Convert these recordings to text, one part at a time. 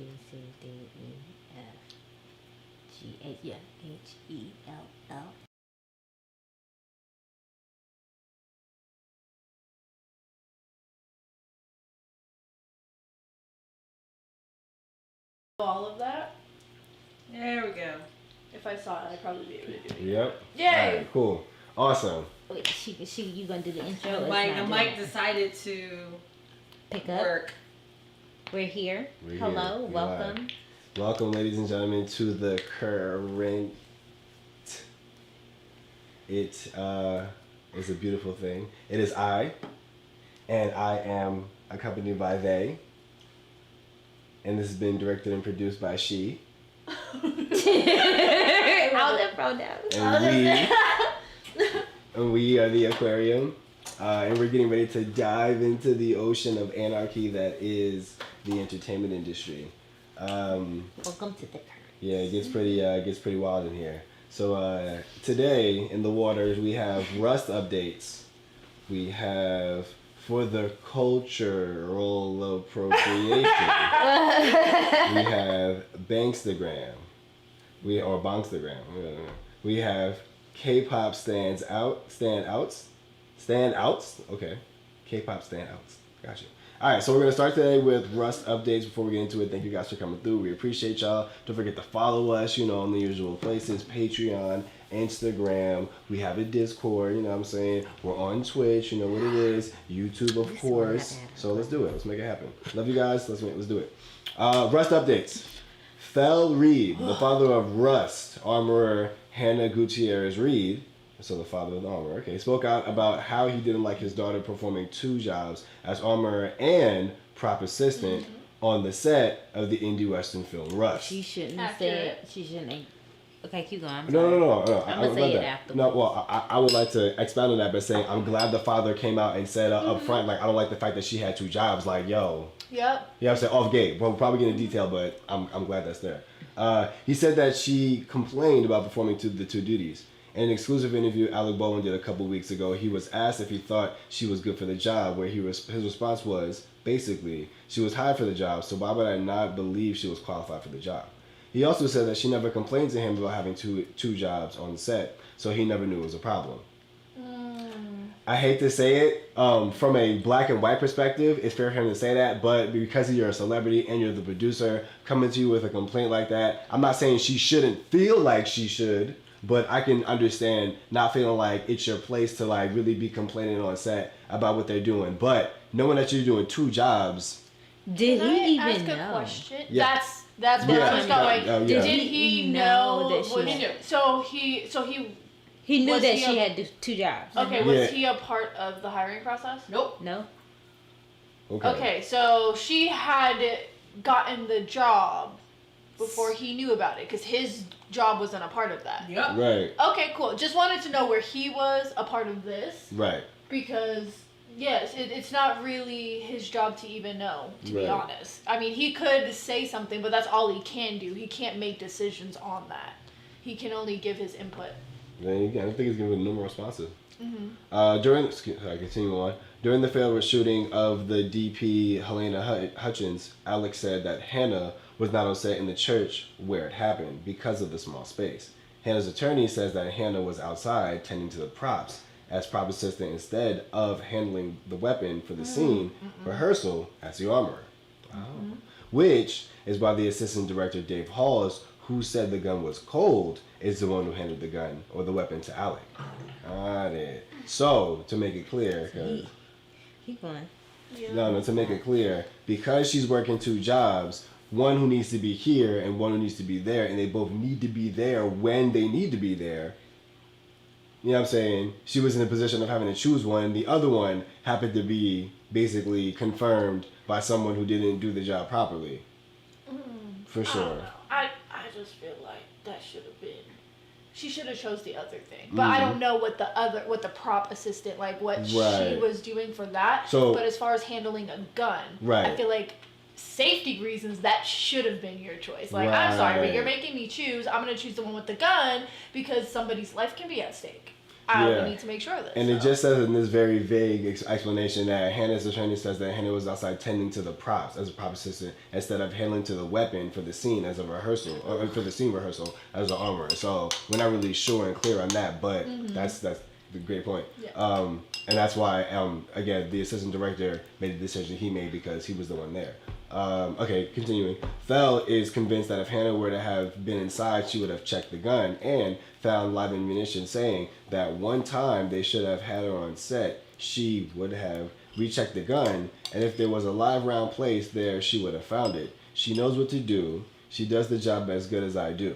B, C, D, E, F, G, H, yeah, H, E, L, L. All of that. There we go. If I saw it, I'd probably be able to do it. Yep. Yay! All right, cool. Awesome. Wait, you gonna do the intro? The mic decided to pick up. work. We're here. We're Hello, here. welcome. Welcome, ladies and gentlemen, to the current. It is a beautiful thing. It is I, and I am accompanied by they. And this has been directed and produced by she. All the pronouns. And we are the aquarium. And we're getting ready to dive into the ocean of anarchy that is the entertainment industry. Welcome to the current. Yeah, it gets pretty wild in here. So today in the waters we have Rust updates. We have for the cultural appropriation. We have BANGSTAGRAM. Or BANGSTAGRAM. We have K-pop standouts. Okay. K-pop standouts. Gotcha. All right, so we're going to start today with Rust updates. Before we get into it, thank you guys for coming through. We appreciate y'all. Don't forget to follow us, on the usual places, Patreon, Instagram. We have a Discord, you know what I'm saying? We're on Twitch, you know what it is. YouTube, of course. So let's do it. Let's make it happen. Love you guys. Let's do it. Rust updates. Fel Reed, the father of Rust, armorer Hannah Gutierrez Reed, so the father of the armorer, spoke out about how he didn't like his daughter performing 2 jobs as armorer and prop assistant on the set of the indie western film Rust. She shouldn't have said. She shouldn't have. Okay, keep going. No. I'm gonna say it afterwards. No, well, I would like to expound on that by saying I'm glad the father came out and said up front, like, I don't like the fact that she had 2 jobs. Like, yo. Yep. Yeah, I'm saying off gate. Well, we'll probably get into detail, but I'm glad that's there. He said that she complained about performing the 2 duties. In an exclusive interview Alec Baldwin did a couple weeks ago, he was asked if he thought she was good for the job, where his response was, basically, she was hired for the job, so why would I not believe she was qualified for the job? He also said that she never complained to him about having two jobs on the set, so he never knew it was a problem. I hate to say it, from a black and white perspective, it's fair for him to say that, but because you're a celebrity and you're the producer, coming to you with a complaint like that, I'm not saying she shouldn't feel like she should, but I can understand not feeling like it's your place to like really be complaining on set about what they're doing. But knowing that you're doing 2 jobs, did he even know? Ask a question? Yeah. That's where I was going. Yeah. Did he know that she He knew that she had 2 jobs. Okay, was he a part of the hiring process? Nope. No. Okay, so she had gotten the job before he knew about it, because his job wasn't a part of that. Yep. Right. Okay, cool. Just wanted to know where he was a part of this. Right. Because, yes, it's not really his job to even know, to be honest. I mean, he could say something, but that's all he can do. He can't make decisions on that. He can only give his input. Then again, I think he's giving no more responsive. Continue on. During the failed shooting of the DP Helena Hutchins, Alex said that Hannah was not on set in the church where it happened because of the small space. Hannah's attorney says that Hannah was outside tending to the props as prop assistant instead of handling the weapon for the scene rehearsal as the armorer. Which is why the assistant director Dave Halls, who said the gun was cold, is the one who handed the gun or the weapon to Alec. Got it. So, to make it clear, Keep going. to make it clear, because she's working 2 jobs, one who needs to be here and one who needs to be there, and they both need to be there when they need to be there. You know what I'm saying? She was in a position of having to choose one. The other one happened to be basically confirmed by someone who didn't do the job properly. For sure. I just feel like that should have been. She should have chose the other thing, but I don't know what the prop assistant, like what she was doing for that. So, but as far as handling a gun, I feel like safety reasons that should have been your choice. Like, I'm sorry, but you're making me choose. I'm gonna choose the one with the gun because somebody's life can be at stake. We need to make sure of this. And it just says in this very vague explanation that Hannah's attorney says that Hannah was outside tending to the props as a prop assistant instead of handling to the weapon for the scene as a rehearsal, or for the scene rehearsal as an armorer. So we're not really sure and clear on that, but that's the great point. Yeah. And that's why, again, the assistant director made the decision he made because he was the one there. Okay, continuing. Fell is convinced that if Hannah were to have been inside, she would have checked the gun and found live ammunition, saying that one time they should have had her on set, she would have rechecked the gun, and if there was a live round placed there, she would have found it. She knows what to do. She does the job as good as I do.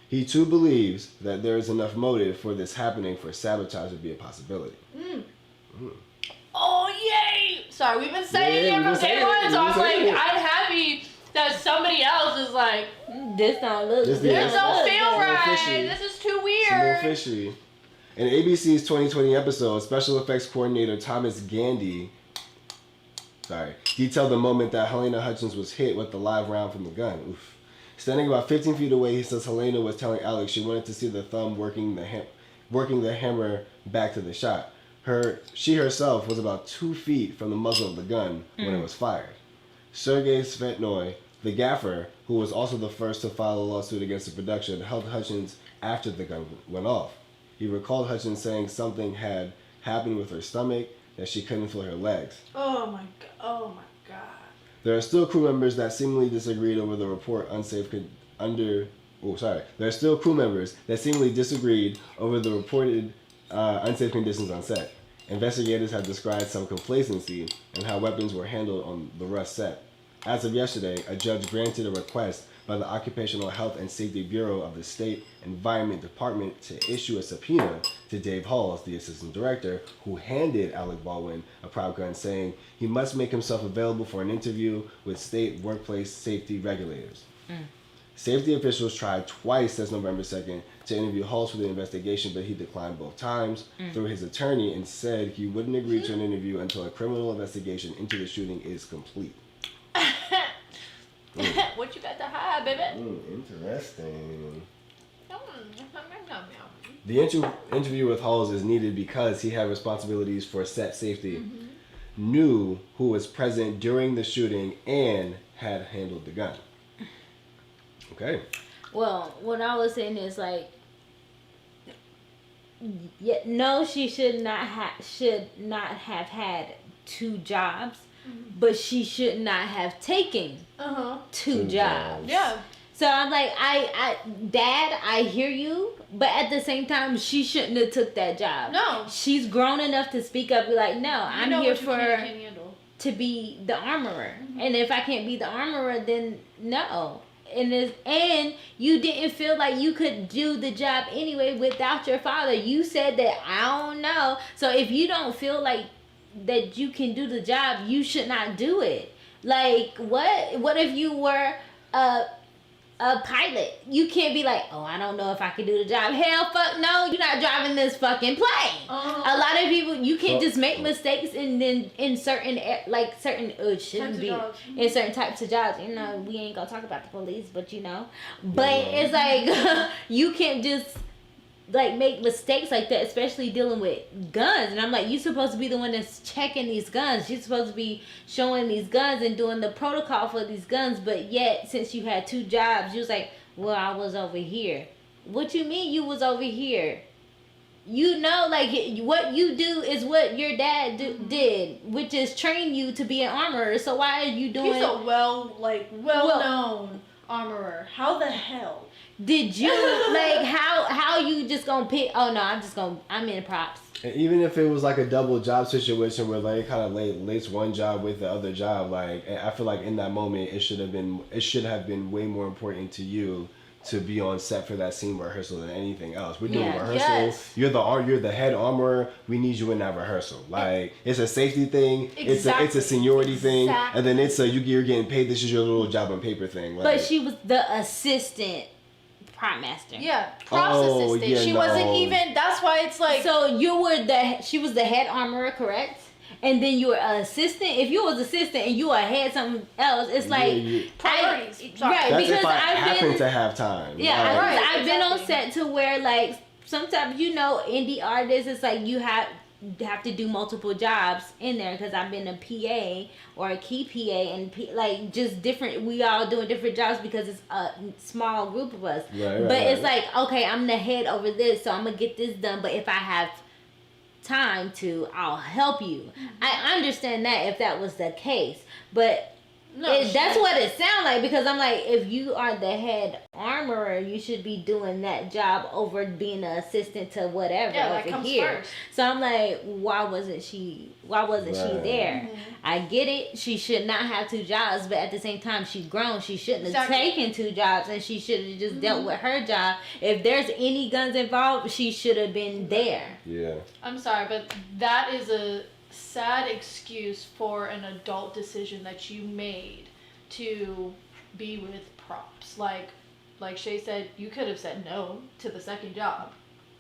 He too believes that there is enough motive for this happening for sabotage to be a possibility. Oh, yay! Sorry, we've been saying it from day one, so I'm like, I'm happy that somebody else is like, This don't look. This this don't feel right. fishy. This is too It's a little weird. fishy. In ABC's 2020 episode, special effects coordinator Thomas Gandy detailed the moment that Helena Hutchins was hit with the live round from the gun. Oof. Standing about 15 feet away, he says Helena was telling Alex she wanted to see the thumb working the hammer back to the shot. She herself was about 2 feet from the muzzle of the gun when it was fired. Sergei Svetnoy, the gaffer, who was also the first to file a lawsuit against the production, helped Hutchins after the gun went off. He recalled Hutchins saying something had happened with her stomach, that she couldn't feel her legs. Oh my god. There are still crew members that seemingly disagreed over the report There are still crew members that seemingly disagreed over the reported unsafe conditions on set. Investigators have described some complacency in how weapons were handled on the Rust set. As of yesterday, a judge granted a request by the Occupational Health and Safety Bureau of the State Environment Department to issue a subpoena to Dave Halls, the assistant director, who handed Alec Baldwin a prop gun, saying he must make himself available for an interview with state workplace safety regulators. Safety officials tried twice since November 2nd to interview Halls for the investigation, but he declined both times through his attorney and said he wouldn't agree to an interview until a criminal investigation into the shooting is complete. What you got to hide, baby? Interesting. The interview with Halls is needed because he had responsibilities for set safety, knew who was present during the shooting, and had handled the gun. Okay. Well, what I was saying is like, no, she should not have had 2 jobs, but she should not have taken 2 jobs. Yeah. So I'm like, Dad, I hear you, but at the same time, she shouldn't have took that job. No. She's grown enough to speak up. Be like, no, I'm here for to be the armorer, and if I can't be the armorer, then no. And you didn't feel like you could do the job anyway without your father. You said that I don't know. So if you don't feel like that you can do the job, you should not do it. Like what if you were a pilot? You can't be like, oh, I don't know if I can do the job. Hell, fuck no, you're not driving this fucking plane. A lot of people, you can't just make mistakes and then in certain shouldn't be in certain types of jobs. You know, we ain't gonna talk about the police, but you know, it's like you can't just like make mistakes like that, especially dealing with guns. And I'm like, you're supposed to be the one that's checking these guns. You're supposed to be showing these guns and doing the protocol for these guns. But yet, since you had 2 jobs, you was like, well, I was over here. What you mean you was over here? You know, like what you do is what your dad did, which is train you to be an armorer. So why are you doing? He's a well-known armorer. How the hell? Did you like how you just gonna pick? Oh no, I'm in props. And even if it was like a double job situation where they kind of lace one job with the other job, like I feel like in that moment it should have been way more important to you to be on set for that scene rehearsal than anything else. We're doing rehearsal. Yes. You're the head armorer. We need you in that rehearsal. Like it's a safety thing. Exactly. It's a seniority thing, and then you're getting paid. This is your little job on paper thing. Like, but she was the assistant prop master. Yeah, props assistant. Yeah, she wasn't even. That's why it's like. So she was the head armorer, correct? And then you were an assistant. If you was assistant and you were head something else, it's like priorities. Right, that's because if I happen to have time. Yeah, Like, I've been on set to where like sometimes, you know, indie artists, it's like you have to do multiple jobs in there, because I've been a PA or a key PA and like just different, we all doing different jobs because it's a small group of us. But it's like, okay, I'm the head over this, so I'm gonna get this done, but if I have time to, I'll help you. I understand that if that was the case, but that's what it sounds like, because I'm like, if you are the head armorer, you should be doing that job over being an assistant to whatever over here. First. So I'm like, why wasn't she there? I get it, she should not have 2 jobs, but at the same time, she's grown. She shouldn't have taken 2 jobs, and she should have just dealt with her job. If there's any guns involved, she should have been there. Yeah. I'm sorry, but that is a sad excuse for an adult decision that you made to be with props. Like Shay said, you could have said no to the second job.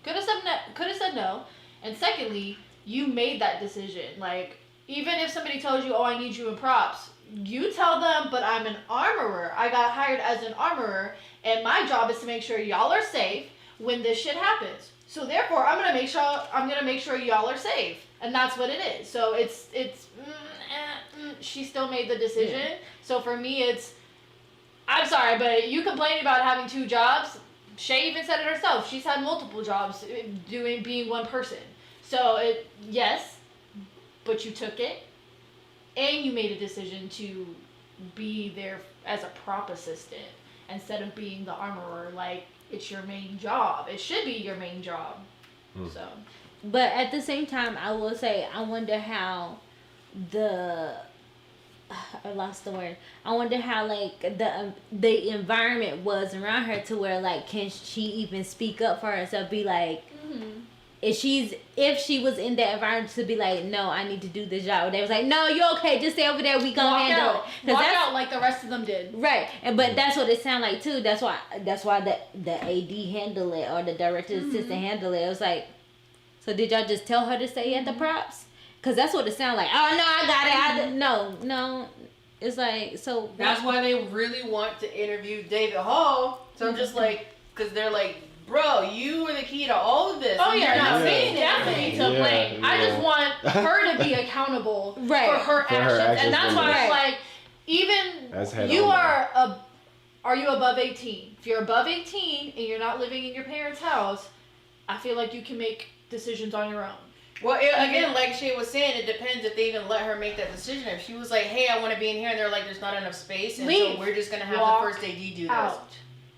Could have said no. And secondly, you made that decision. Like, even if somebody told you, oh, I need you in props, you tell them, but I'm an armorer. I got hired as an armorer, and my job is to make sure y'all are safe when this shit happens. So therefore, I'm gonna make sure y'all are safe. And that's what it is. So it's she still made the decision. Yeah. So for me, I'm sorry, but you complaining about having 2 jobs. Shay even said it herself. She's had multiple jobs being one person. So yes, but you took it, and you made a decision to be there as a prop assistant instead of being the armorer. Like, it's your main job. It should be your main job. So. But at the same time, I will say, I wonder how I lost the word. I wonder how, like, the environment was around her to where, like, can she even speak up for herself? Be like, if she was in that environment, to be like, no, I need to do this job. They was like, no, you're okay. Just stay over there. We gonna handle it. Walk out like the rest of them did. Right, but that's what it sounded like too. That's why the AD handled it, or the director's assistant handled it. It was like, so did y'all just tell her to stay at the props? Because that's what it sounded like. Oh, no, I got it. No. It's like, so. That's why they really want to interview David Hall. So I'm just like, because they're like, bro, you are the key to all of this. Oh, yeah. You're not saying definitely to blame. I just want her to be accountable for her actions. And that's why I'm like, even you are you above 18? If you're above 18 and you're not living in your parents' house, I feel like you can make decisions on your own. Well, again, like Shay was saying, it depends if they even let her make that decision. If she was like, hey, I want to be in here, and they're like, there's not enough space, and so we're just going to have the first AD do this.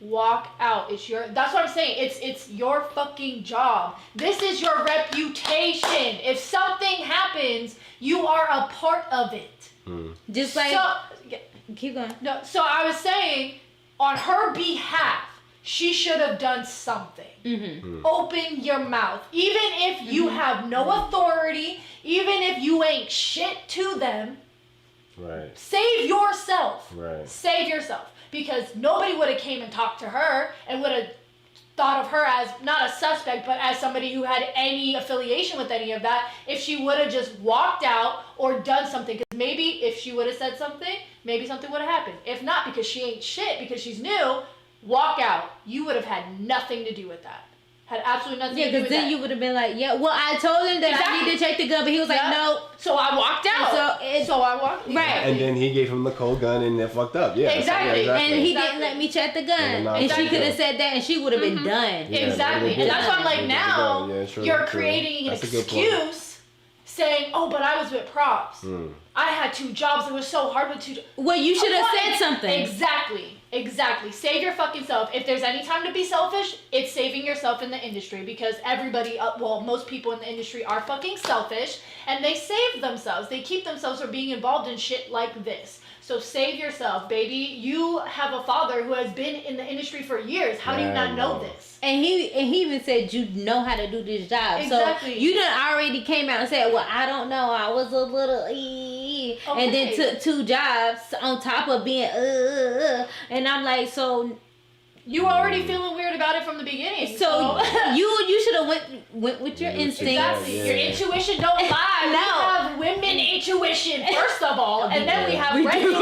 Walk out. That's what I'm saying. It's your fucking job. This is your reputation. If something happens, you are a part of it. Just like, keep going. No, so I was saying, on her behalf, she should have done something. Open your mouth. Even if you have no authority, even if you ain't shit to them, save yourself. Save yourself. Because nobody would have came and talked to her and would have thought of her as not a suspect, but as somebody who had any affiliation with any of that, if she would have just walked out or done something. Because maybe if she would have said something, maybe something would have happened. If not, because she ain't shit, because she's new, walk out. You would have had nothing to do with that. Had absolutely nothing to do with that. Yeah, because then you would have been like, yeah, well, I told him that I need to check the gun, but he was like, no. So I walked out. So I walked out. Right. And then he gave him the cold gun, and it fucked up. Yeah. Exactly. And he didn't let me check the gun. And she could have said that, and she would have been done. Yeah, exactly. And that's why I'm like, now you're creating an excuse saying, oh, but I was with props. I had 2 jobs. It was so hard with 2 jobs. Well, you should have said something. Exactly. Save your fucking self. If there's any time to be selfish, it's saving yourself in the industry, because everybody, most people in the industry are fucking selfish, and they save themselves. They keep themselves from being involved in shit like this. So save yourself, baby. You have a father who has been in the industry for years. How do you not know this? And he even said you know how to do this job. Exactly. So you done already came out and said, well, I don't know. I was a little and then took 2 jobs on top of being and I'm like, so you were already feeling weird about it from the beginning. So you should have went with your instincts. Exactly. Your intuition don't lie. No. We have women intuition first of all, and then we have regular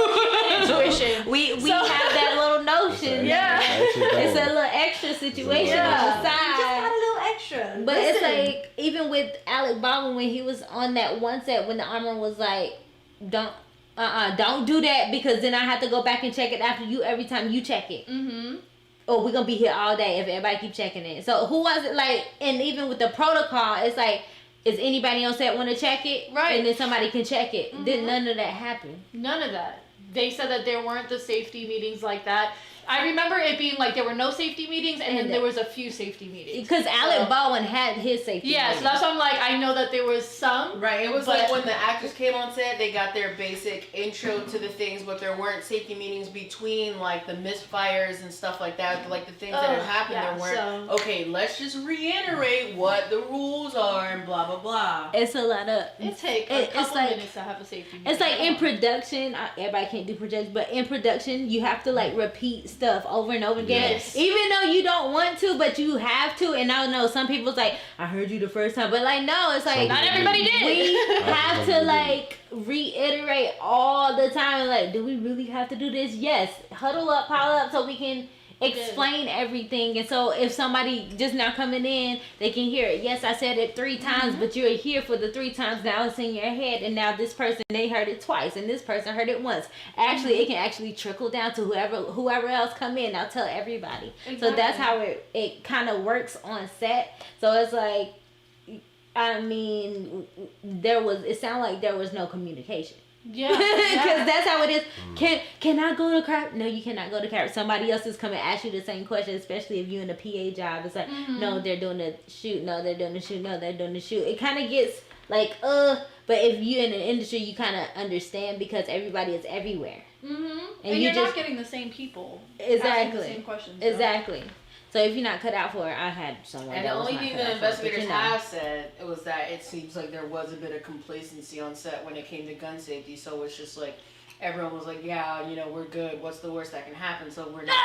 intuition. We have that little notion. Yeah. It's a little extra situation on the side. You just got a little extra. But it's like, even with Alec Baldwin, when he was on that one set, when the armor was like, don't do that, because then I have to go back and check it after you every time you check it. Mm-hmm. Or we're gonna be here all day if everybody keep checking it. So who was it like? And even with the protocol, it's like, is anybody on set want to check it? Right. And then somebody can check it. Mm-hmm. Then none of that happened. None of that. They said that there weren't the safety meetings like that. I remember it being like there were no safety meetings, and then there was a few safety meetings. Because Alec Baldwin had his safety meetings. Yeah, so that's why I'm like, I know that there was some. Right, it was like when the actors came on set, they got their basic intro to the things, but there weren't safety meetings between like the misfires and stuff like that, like the things that had happened. Yeah, there weren't, okay, let's just reiterate what the rules are and blah, blah, blah. It's a lot of... It takes a couple minutes to have a safety meeting. It's like in production, everybody can't do projections, but in production, you have to like repeat stuff over and over again. Yes. Even though you don't want to, but you have to. And I know some people's like, I heard you the first time, but like, no, it's like, not everybody did. We have to like reiterate all the time. Like, do we really have to do this? Yes. Huddle up, pile up, so we can explain everything. And so if somebody just now coming in, they can hear it. Yes, I said it 3 times, but you're here for the 3 times. Now it's in your head, and now this person, they heard it twice, and this person heard it once. Actually, it can actually trickle down to whoever else come in. I'll tell everybody. Exactly. So that's how it kind of works on set. So it's like, I mean, it sounded like there was no communication. Yeah, because that's how it is. Can I go to crap? No, you cannot go to crap. Somebody else is coming to ask you the same question, especially if you're in a PA job. It's like, no, they're doing the shoot. No, they're doing the shoot. No, they're doing the shoot. It kind of gets like, but if you're in an industry, you kind of understand because everybody is everywhere. And you're not getting the same people. Exactly. The same questions. Exactly. So if you're not cut out for it, I had someone. And the only thing the investigators have said was that it seems like there was a bit of complacency on set when it came to gun safety. So it's just like everyone was like, yeah, you know, we're good. What's the worst that can happen? So we're not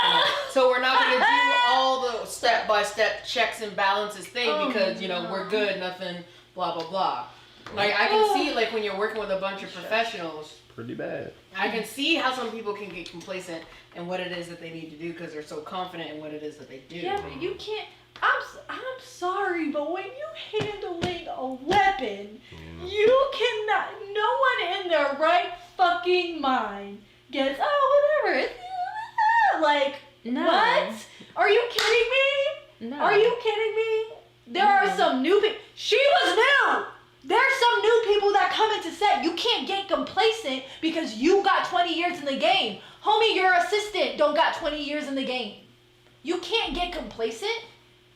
gonna do all the step by step checks and balances thing because you know we're good. Nothing. Blah blah blah. Like I can see like when you're working with a bunch of professionals. Pretty bad. I can see how some people can get complacent in what it is that they need to do because they're so confident in what it is that they do. Yeah, but you can't. I'm sorry, but when you're handling a weapon, you cannot. No one in their right fucking mind gets, whatever. Like, no. What? Are you kidding me? No. Are you kidding me? There are some new people. She was new. There's some new people that come into set. You can't get complacent because you got 20 years in the game. Homie, your assistant don't got 20 years in the game. You can't get complacent.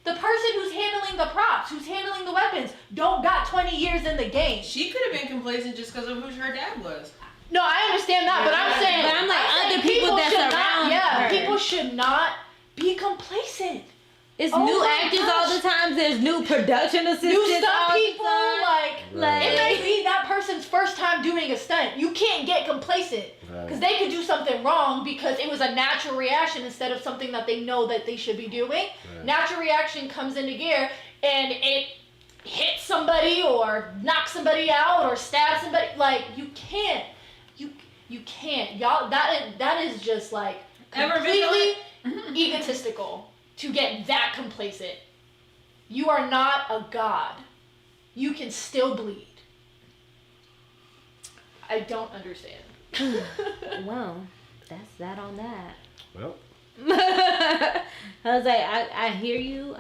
The person who's handling the props, who's handling the weapons, don't got 20 years in the game. She could have been complacent just because of who her dad was. No, I understand that, but I'm saying... But I'm like, other people that's around her. People should not be complacent. It's new actors all the time. There's new production assistants. New stunt all people. The time. It may be that person's first time doing a stunt. You can't get complacent because they could do something wrong because it was a natural reaction instead of something that they know that they should be doing. Right. Natural reaction comes into gear and it hits somebody or knocks somebody out or stabs somebody. Like you can't. You can't. Y'all. That is just like completely egotistical. To get that complacent. You are not a god. You can still bleed. I don't understand. Well, that's that on that. Well. I was like, I hear you,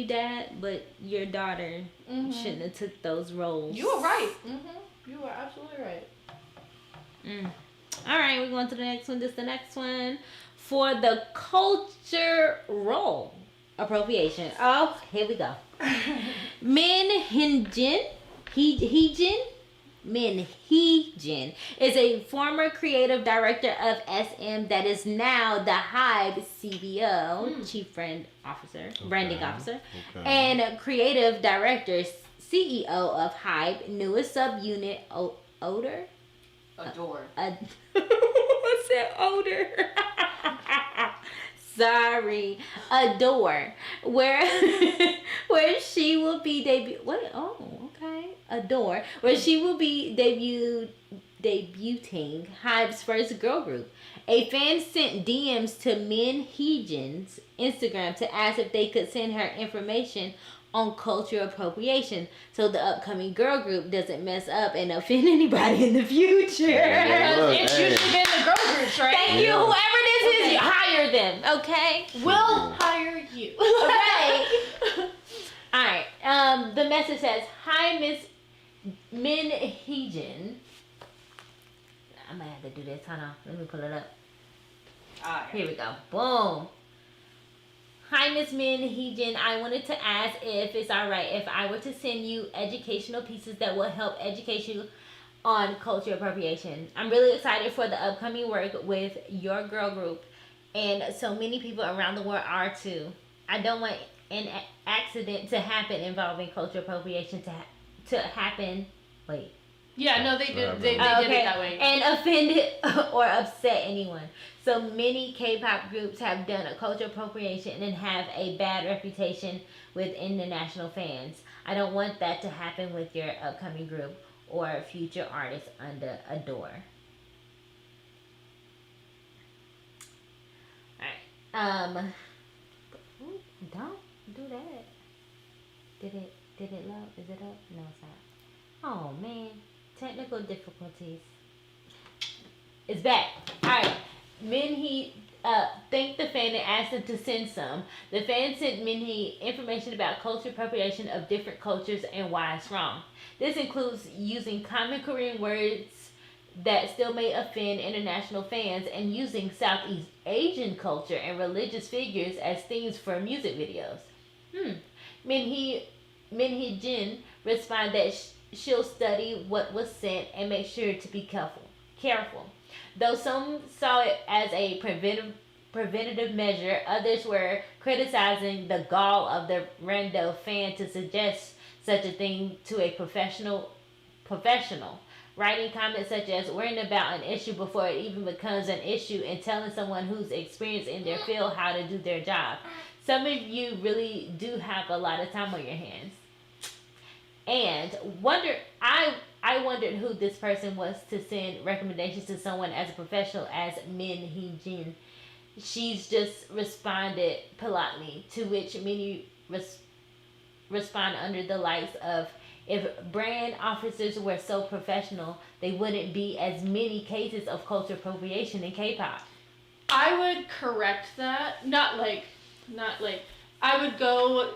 Dad, but your daughter shouldn't have took those roles. You were right. You were absolutely right. All right, we're going to the next one. This is the next one. For the culture role appropriation. Oh, here we go. Min Heejin is a former creative director of SM that is now the HYBE CBO, Chief Branding Officer, and creative director, CEO of HYBE, newest subunit, ADOR. What's that? ADOR. Sorry, ADOR, where she will be ADOR, where she will be debuting HYBE's first girl group. A fan sent DMs to Min Hee-jin's Instagram to ask if they could send her information on cultural appropriation so the upcoming girl group doesn't mess up and offend anybody in the future. It's usually been the girl groups, right? Thank you. Whoever this is, you hire them, okay? We'll hire you. Okay. Alright. The message says, "Hi, Miss Min Hee-jin." I'm gonna have to do this. Hold on. Let me pull it up. Here we go. Boom. "Hi, Miss Min Hee-jin. I wanted to ask if it's alright if I were to send you educational pieces that will help educate you on cultural appropriation. I'm really excited for the upcoming work with your girl group, and so many people around the world are too. I don't want an accident to happen involving cultural appropriation to happen." Wait. Yeah, no, they did. They did it that way. "And offend or upset anyone. So many K-pop groups have done a cultural appropriation and have a bad reputation with international fans. I don't want that to happen with your upcoming group or future artists under ADOR." Alright. Don't do that. Did it load? Is it up? No, it's not. Oh man. Technical difficulties. It's back. Alright. Minhee thanked the fan and asked them to send some. The fan sent Minhee information about cultural appropriation of different cultures and why it's wrong. This includes using common Korean words that still may offend international fans and using Southeast Asian culture and religious figures as themes for music videos. Minhee Jin responded that she'll study what was sent and make sure to be careful. Though some saw it as a preventative measure, others were criticizing the gall of the rando fan to suggest such a thing to a professional, writing comments such as "worrying about an issue before it even becomes an issue and telling someone who's experienced in their field how to do their job. Some of you really do have a lot of time on your hands." And I wondered who this person was to send recommendations to someone as a professional as Min Hee-jin. She's just responded politely, to which many respond under the likes of, "If brand officers were so professional, they wouldn't be as many cases of cultural appropriation in K-pop." I would correct that. Not like. I would go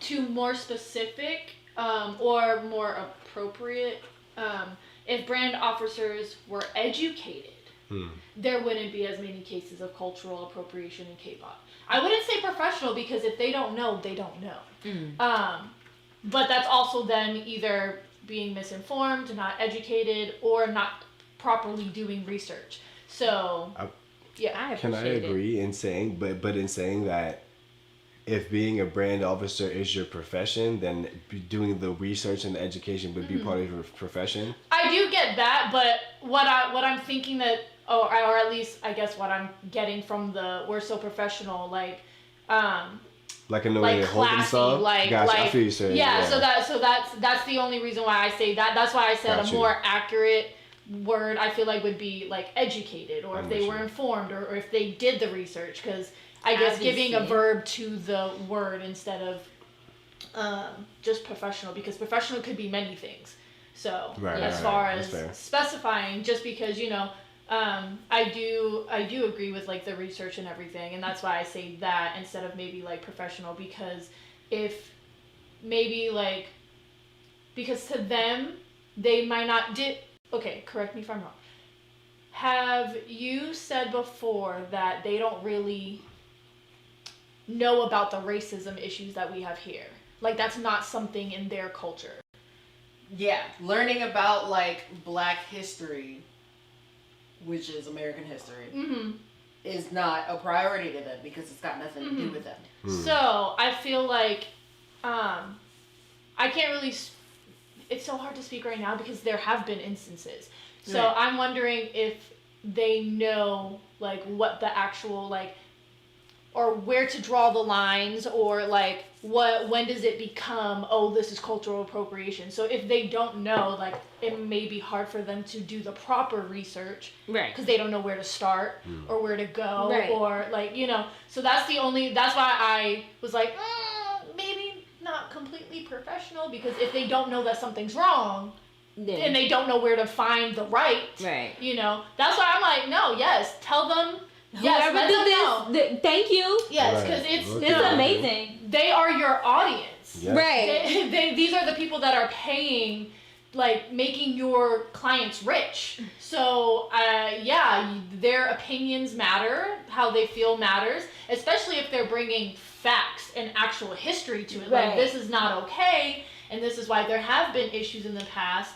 to more specific or more appropriate. If brand officers were educated, there wouldn't be as many cases of cultural appropriation in K-pop. I wouldn't say professional, because if they don't know, they don't know. But that's also them either being misinformed, not educated, or not properly doing research. So, yeah. Can I agree in saying, but in saying that if being a brand officer is your profession, then doing the research and the education would be part of your profession? I do get that, but what I'm thinking that, or at least I guess what I'm getting from the "we're so professional," like in the way they hold themselves. Gotcha, I feel you saying. Yeah, so that's the only reason why I say that. That's why I said a more accurate word I feel like would be like educated, or if they were informed, or if they did the research, because I guess giving a verb to the word instead of just professional, because professional could be many things. So as far as specifying, just because I do agree with like the research and everything, and that's why I say that instead of maybe like professional, because if maybe like, because to them they might not okay, correct me if I'm wrong. Have you said before that they don't really know about the racism issues that we have here? Like, that's not something in their culture. Yeah, learning about like Black history, which is American history, is not a priority to them, because it's got nothing to do with them. So I feel like I can't really. It's so hard to speak right now because there have been instances. So I'm wondering if they know like what the actual like, or where to draw the lines, or like when does it become, oh, this is cultural appropriation? So if they don't know, like, it may be hard for them to do the proper research, Right. because they don't know where to start or where to go, Right. or like, you know. So that's why I was like, maybe not completely professional, because if they don't know that something's wrong, and they don't know where to find the right, you know, that's why I'm like, no, yes, tell them. Yes, whoever did this, thank you. Yes, because it's amazing. They are your audience. Yes. Right. These are the people that are paying, like, making your clients rich. So, their opinions matter. How they feel matters, especially if they're bringing facts and actual history to it. Right. Like, this is not okay, and this is why there have been issues in the past.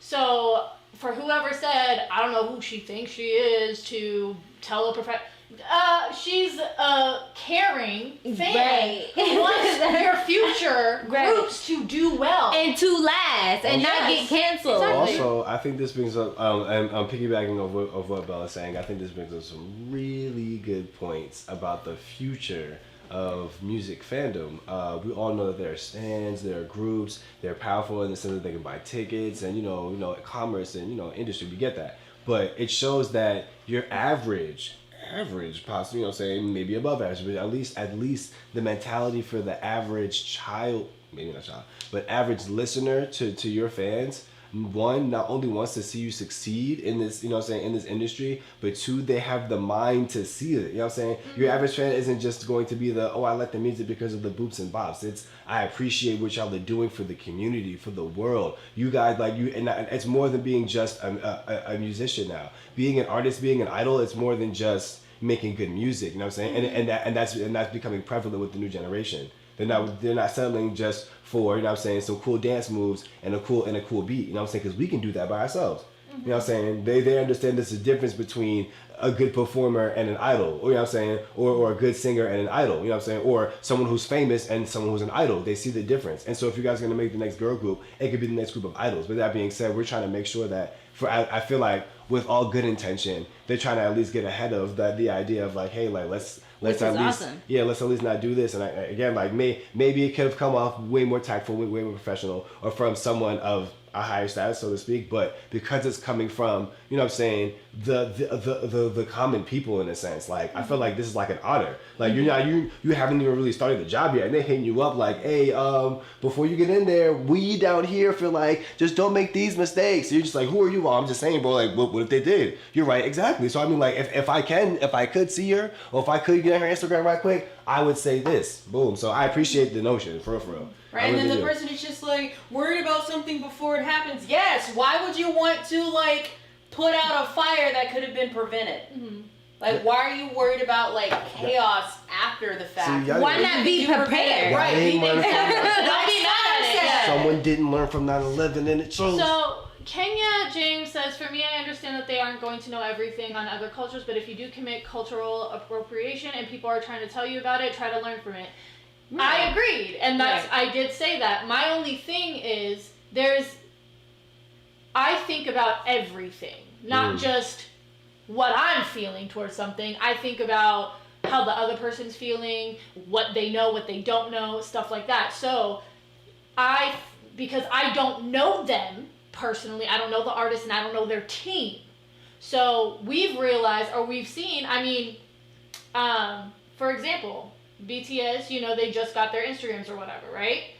So for whoever said, I don't know who she thinks she is to tell a professor. She's a caring fan who wants your future groups to do well and to last and not get canceled. Exactly. Also, I think this brings up, and I'm piggybacking of what Bella's saying. I think this brings up some really good points about the future of music fandom. We all know that there are stands, there are groups, they're powerful in the sense that they can buy tickets, and you know, commerce and industry. We get that, but it shows that your average, possibly, saying maybe above average, but at least the mentality for the average child, maybe not child, but average listener to your fans. One, not only wants to see you succeed in this, in this industry, but two, they have the mind to see it. You know what I'm saying? Mm-hmm. Your average fan isn't just going to be I like the music because of the boops and bops. It's, I appreciate what y'all are doing for the community, for the world. You guys, and it's more than being just a musician now. Being an artist, being an idol, it's more than just making good music. You know what I'm saying? Mm-hmm. And that's becoming prevalent with the new generation. They're not settling just for, some cool dance moves and a cool beat, because we can do that by ourselves. Mm-hmm. You know what I'm saying? They understand there's a difference between a good performer and an idol, or or a good singer and an idol, or someone who's famous and someone who's an idol. They see the difference. And so if you guys are gonna make the next girl group, it could be the next group of idols. But that being said, we're trying to make sure that I feel like with all good intention, they're trying to at least get ahead of the idea of like, hey, like let's at least awesome. Let's at least not do this. And maybe it could have come off way more tactful, way more professional, or from someone of a higher status, so to speak. But because it's coming from, the common people in a sense, like I feel like this is like an honor. Like you haven't even really started the job yet, and they're hitting you up like, hey, before you get in there, we down here feel like just don't make these mistakes. So you're just like, who are you? Well, I'm just saying, bro. Like, what if they did? You're right, exactly. So I mean, like, if I could see her, or if I could get her Instagram right quick, I would say this. Boom. So I appreciate the notion, for real. Right, and then the person is just like worried about something before it happens. Yes, why would you want to like put out a fire that could have been prevented? Mm-hmm. Like, why are you worried about like chaos after the fact? See, why not be prepared? Right, be prepared. Someone didn't learn from 9/11, and it shows. So Kenya James says, for me, I understand that they aren't going to know everything on other cultures, but if you do commit cultural appropriation and people are trying to tell you about it, try to learn from it. Right. I agreed, and I did say that. My only thing is, I think about everything, not just what I'm feeling towards something. I think about how the other person's feeling, what they know, what they don't know, stuff like that. So, because I don't know them personally, I don't know the artist and I don't know their team. So, we've realized, or we've seen, for example, BTS, they just got their Instagrams or whatever, right?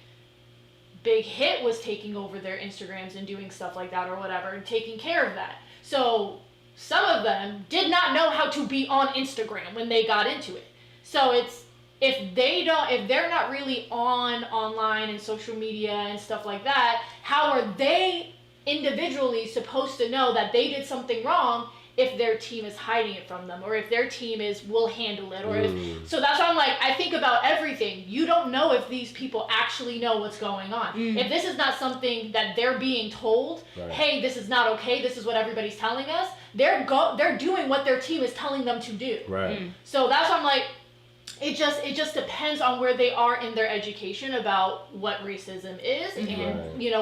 Big Hit was taking over their Instagrams and doing stuff like that or whatever and taking care of that. So some of them did not know how to be on Instagram when they got into it. So it's, if they're not really online and social media and stuff like that, how are they individually supposed to know that they did something wrong if their team is hiding it from them, or if their team will handle it, or so that's why I'm like, I think about everything. You don't know if these people actually know what's going on. If this is not something that they're being told, hey, this is not okay, this is what everybody's telling us, they're doing what their team is telling them to do. Right. So that's why I'm like, it just depends on where they are in their education about what racism is and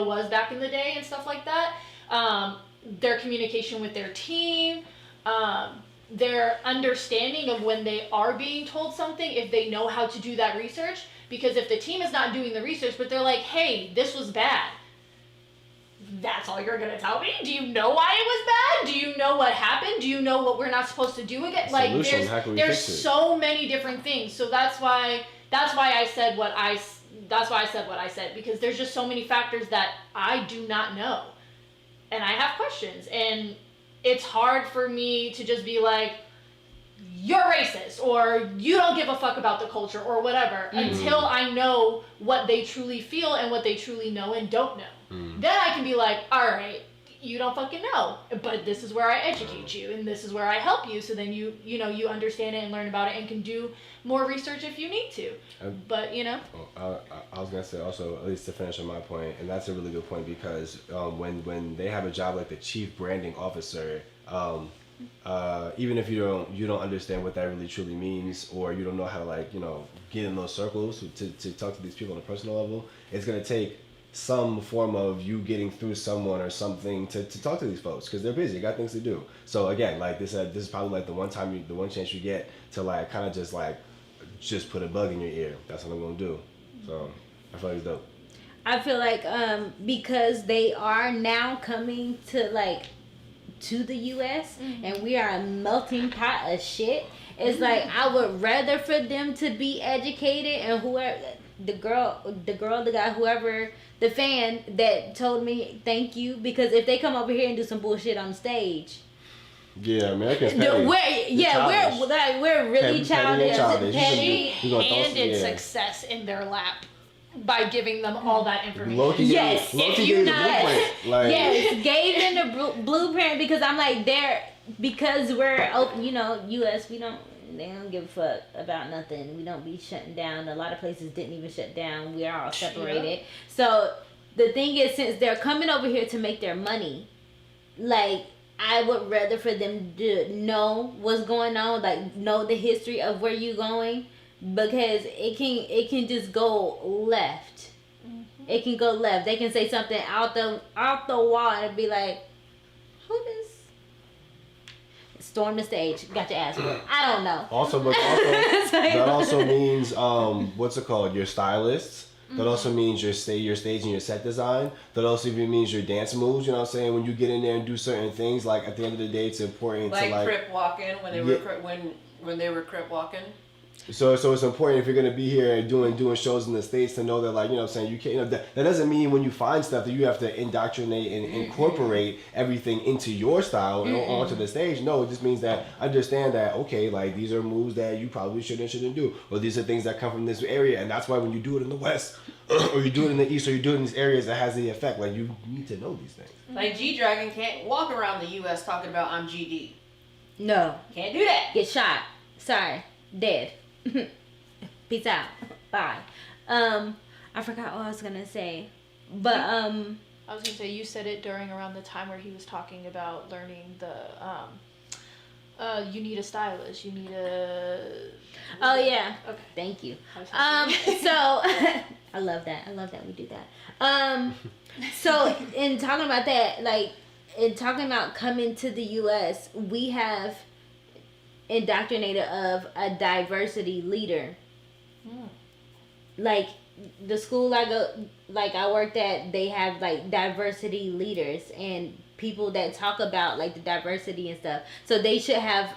was back in the day and stuff like that. Their communication with their team, their understanding of when they are being told something, if they know how to do that research. Because if the team is not doing the research, but they're like, hey, this was bad, that's all you're gonna tell me? Do you know why it was bad? Do you know what happened? Do you know what we're not supposed to do again? Like, there's so many different things. So that's why I said what I said, because there's just so many factors that I do not know, and I have questions, and it's hard for me to just be like, you're racist, or you don't give a fuck about the culture, or whatever, until I know what they truly feel and what they truly know and don't know. Then I can be like, all right, you don't fucking know, but this is where I educate you, and this is where I help you, so then you understand it and learn about it and can do more research if you need to. But I was gonna say also, at least to finish on my point, and that's a really good point, because when they have a job like the chief branding officer, even if you don't understand what that really truly means, or you don't know how to get in those circles to talk to these people on a personal level, it's gonna take some form of you getting through someone or something to talk to these folks, because they're busy, they got things to do. So again, like this is probably like the one chance you get to like kind of just put a bug in your ear. That's what I'm gonna do. So I feel like it's dope. I feel like because they are now coming to the U.S. and we are a melting pot of shit. It's like I would rather for them to be educated, and whoever the guy, whoever the fan that told me thank you, because if they come over here and do some bullshit on stage. Yeah, Americans petty. We're really childish. She handed success in their lap by giving them all that information. Yes, gave them the blueprint, because I'm like, because we're U.S. They don't give a fuck about nothing. We don't be shutting down. A lot of places didn't even shut down. We are all separated. Yeah. So the thing is, since they're coming over here to make their money, I would rather for them to know what's going on, know the history of where you're going, because it can just go left. It can go left. They can say something out the wall and be like, who this? Storm the stage, got your ass whipped. I don't know. That also means what's it called? Your stylists. That also means your stage and your set design. That also even means your dance moves. You know what I'm saying? When you get in there and do certain things, at the end of the day, it's important to crip walking when they were crip walking. So it's important if you're gonna be here doing shows in the States to know that you know what I'm saying, you can't that doesn't mean when you find stuff that you have to indoctrinate and incorporate everything into your style onto the stage. No, it just means that understand that these are moves that you probably shouldn't do, or these are things that come from this area, and that's why when you do it in the West or you do it in the East, or you do it in these areas, that has the effect. You need to know these things. Like G-Dragon can't walk around the U.S. talking about I'm GD. No, can't do that. Get shot. Sorry, dead. Peace out. Bye. I forgot what I was gonna say, but I was gonna say, you said it around the time where he was talking about learning the you need a stylist, you need a. Oh yeah. Okay. Thank you. So I love that we do that. So in talking about that, in talking about coming to the U.S., we have indoctrinated of a diversity leader. The school I worked at, they have diversity leaders and people that talk about the diversity and stuff. So they should have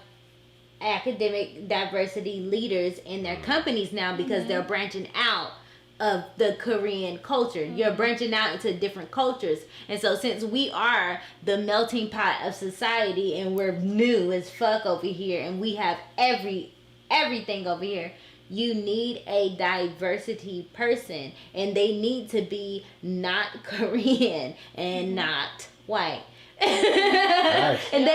academic diversity leaders in their companies now, because they're branching out of the Korean culture. You're branching out into different cultures. And so since we are the melting pot of society and we're new as fuck over here and we have everything over here, you need a diversity person, and they need to be not Korean and not white. Nice. And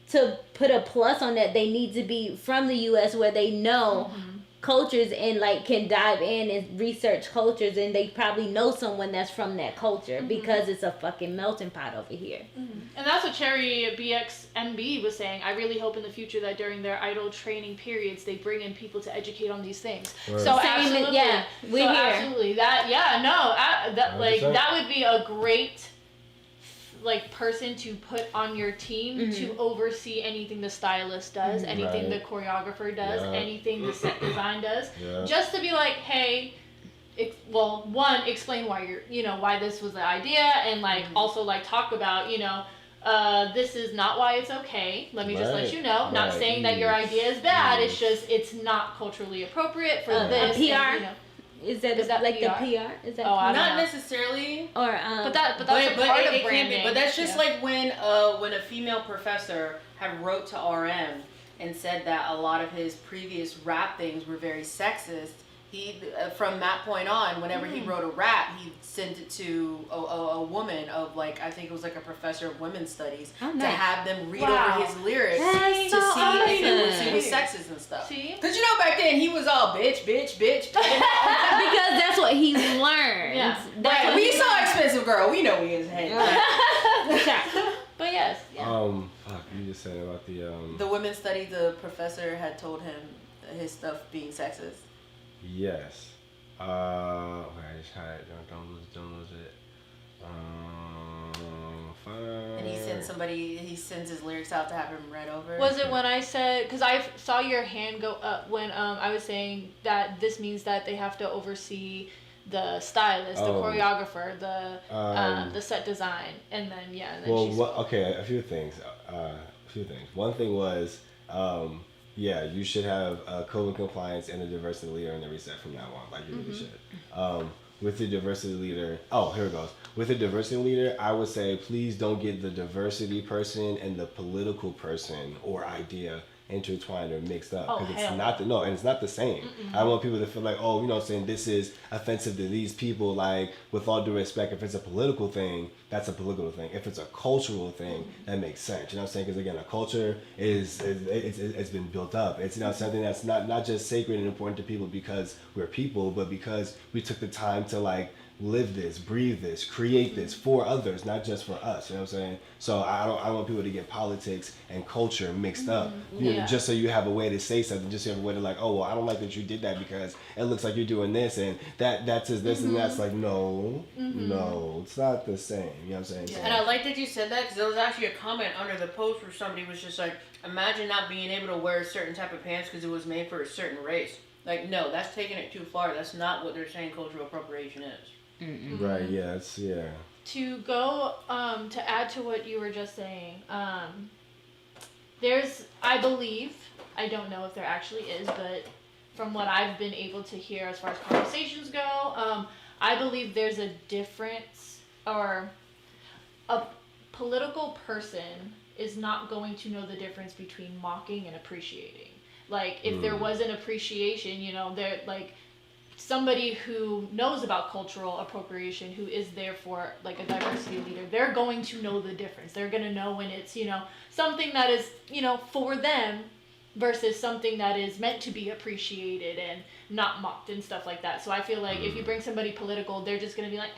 to put a plus on that, they need to be from the U.S. where they know cultures and can dive in and research cultures, and they probably know someone that's from that culture, because it's a fucking melting pot over here. And that's what Cherry BXMB was saying. I really hope in the future that during their idol training periods they bring in people to educate on these things. Right. So absolutely, absolutely that that would be a great like person to put on your team to oversee anything the stylist does, anything the choreographer does, anything the set design does, just to be like, hey, one, explain why why this was the idea, and like also like talk about, this is not why it's okay. Let me just let you know. Not saying that your idea is bad. It's just it's not culturally appropriate for this. PR. And, Is that like PR? The PR? Is that not necessarily? Or but that's a part of branding. But that's just like when a female professor had wrote to RM and said that a lot of his previous rap things were very sexist. He from that point on, whenever he wrote a rap, he sent it to a woman of like, I think it was like a professor of women's studies, to have them read over his lyrics to see if it was sexist and stuff. Because back then he was all bitch. because that's what he learned. Yeah. Right. We saw Expensive Girl. We know he is head. But yes. Yeah. Fuck, you just said about the women's study. The professor had told him his stuff being sexist. Yes. Okay, I just had it. Don't lose it. Fine. And he sends his lyrics out to have him read over. Was it when I said, because I saw your hand go up when I was saying that this means that they have to oversee the stylist, the choreographer, the set design, and then a few things. One thing was, you should have a code of compliance and a diversity leader in every set from now on, like you really should. With the diversity leader, here it goes. With the diversity leader, I would say please don't get the diversity person and the political person or idea intertwined or mixed up, because it's not the same. I don't want people to feel like, saying this is offensive to these people. Like, with all due respect, if it's a political thing, that's a political thing. If it's a cultural thing, that makes sense. You know what I'm saying? Because again, a culture it's been built up. It's something that's not just sacred and important to people because we're people, but because we took the time to like live this, breathe this, create this for others, not just for us. You know what I'm saying? So I don't want people to get politics and culture mixed up. Just so you have a way to say something, just so you have a way to like, oh well, I don't like that you did that because it looks like you're doing this and that says this and that's like, no, it's not the same. You know what I'm saying? Yeah. And I like that you said that, because there was actually a comment under the post where somebody was just like, imagine not being able to wear a certain type of pants because it was made for a certain race. Like, no, that's taking it too far. That's not what they're saying cultural appropriation is. Right, yes, yeah. To go, to add to what you were just saying, there's, I believe, I don't know if there actually is, but from what I've been able to hear as far as conversations go, I believe there's a difference, or a political person is not going to know the difference between mocking and appreciating. Like, if there was an appreciation, they're like, somebody who knows about cultural appropriation, who is there for like a diversity leader, they're going to know the difference. They're going to know when it's, something that is, for them versus something that is meant to be appreciated and not mocked and stuff like that. So I feel like if you bring somebody political, they're just going to be like,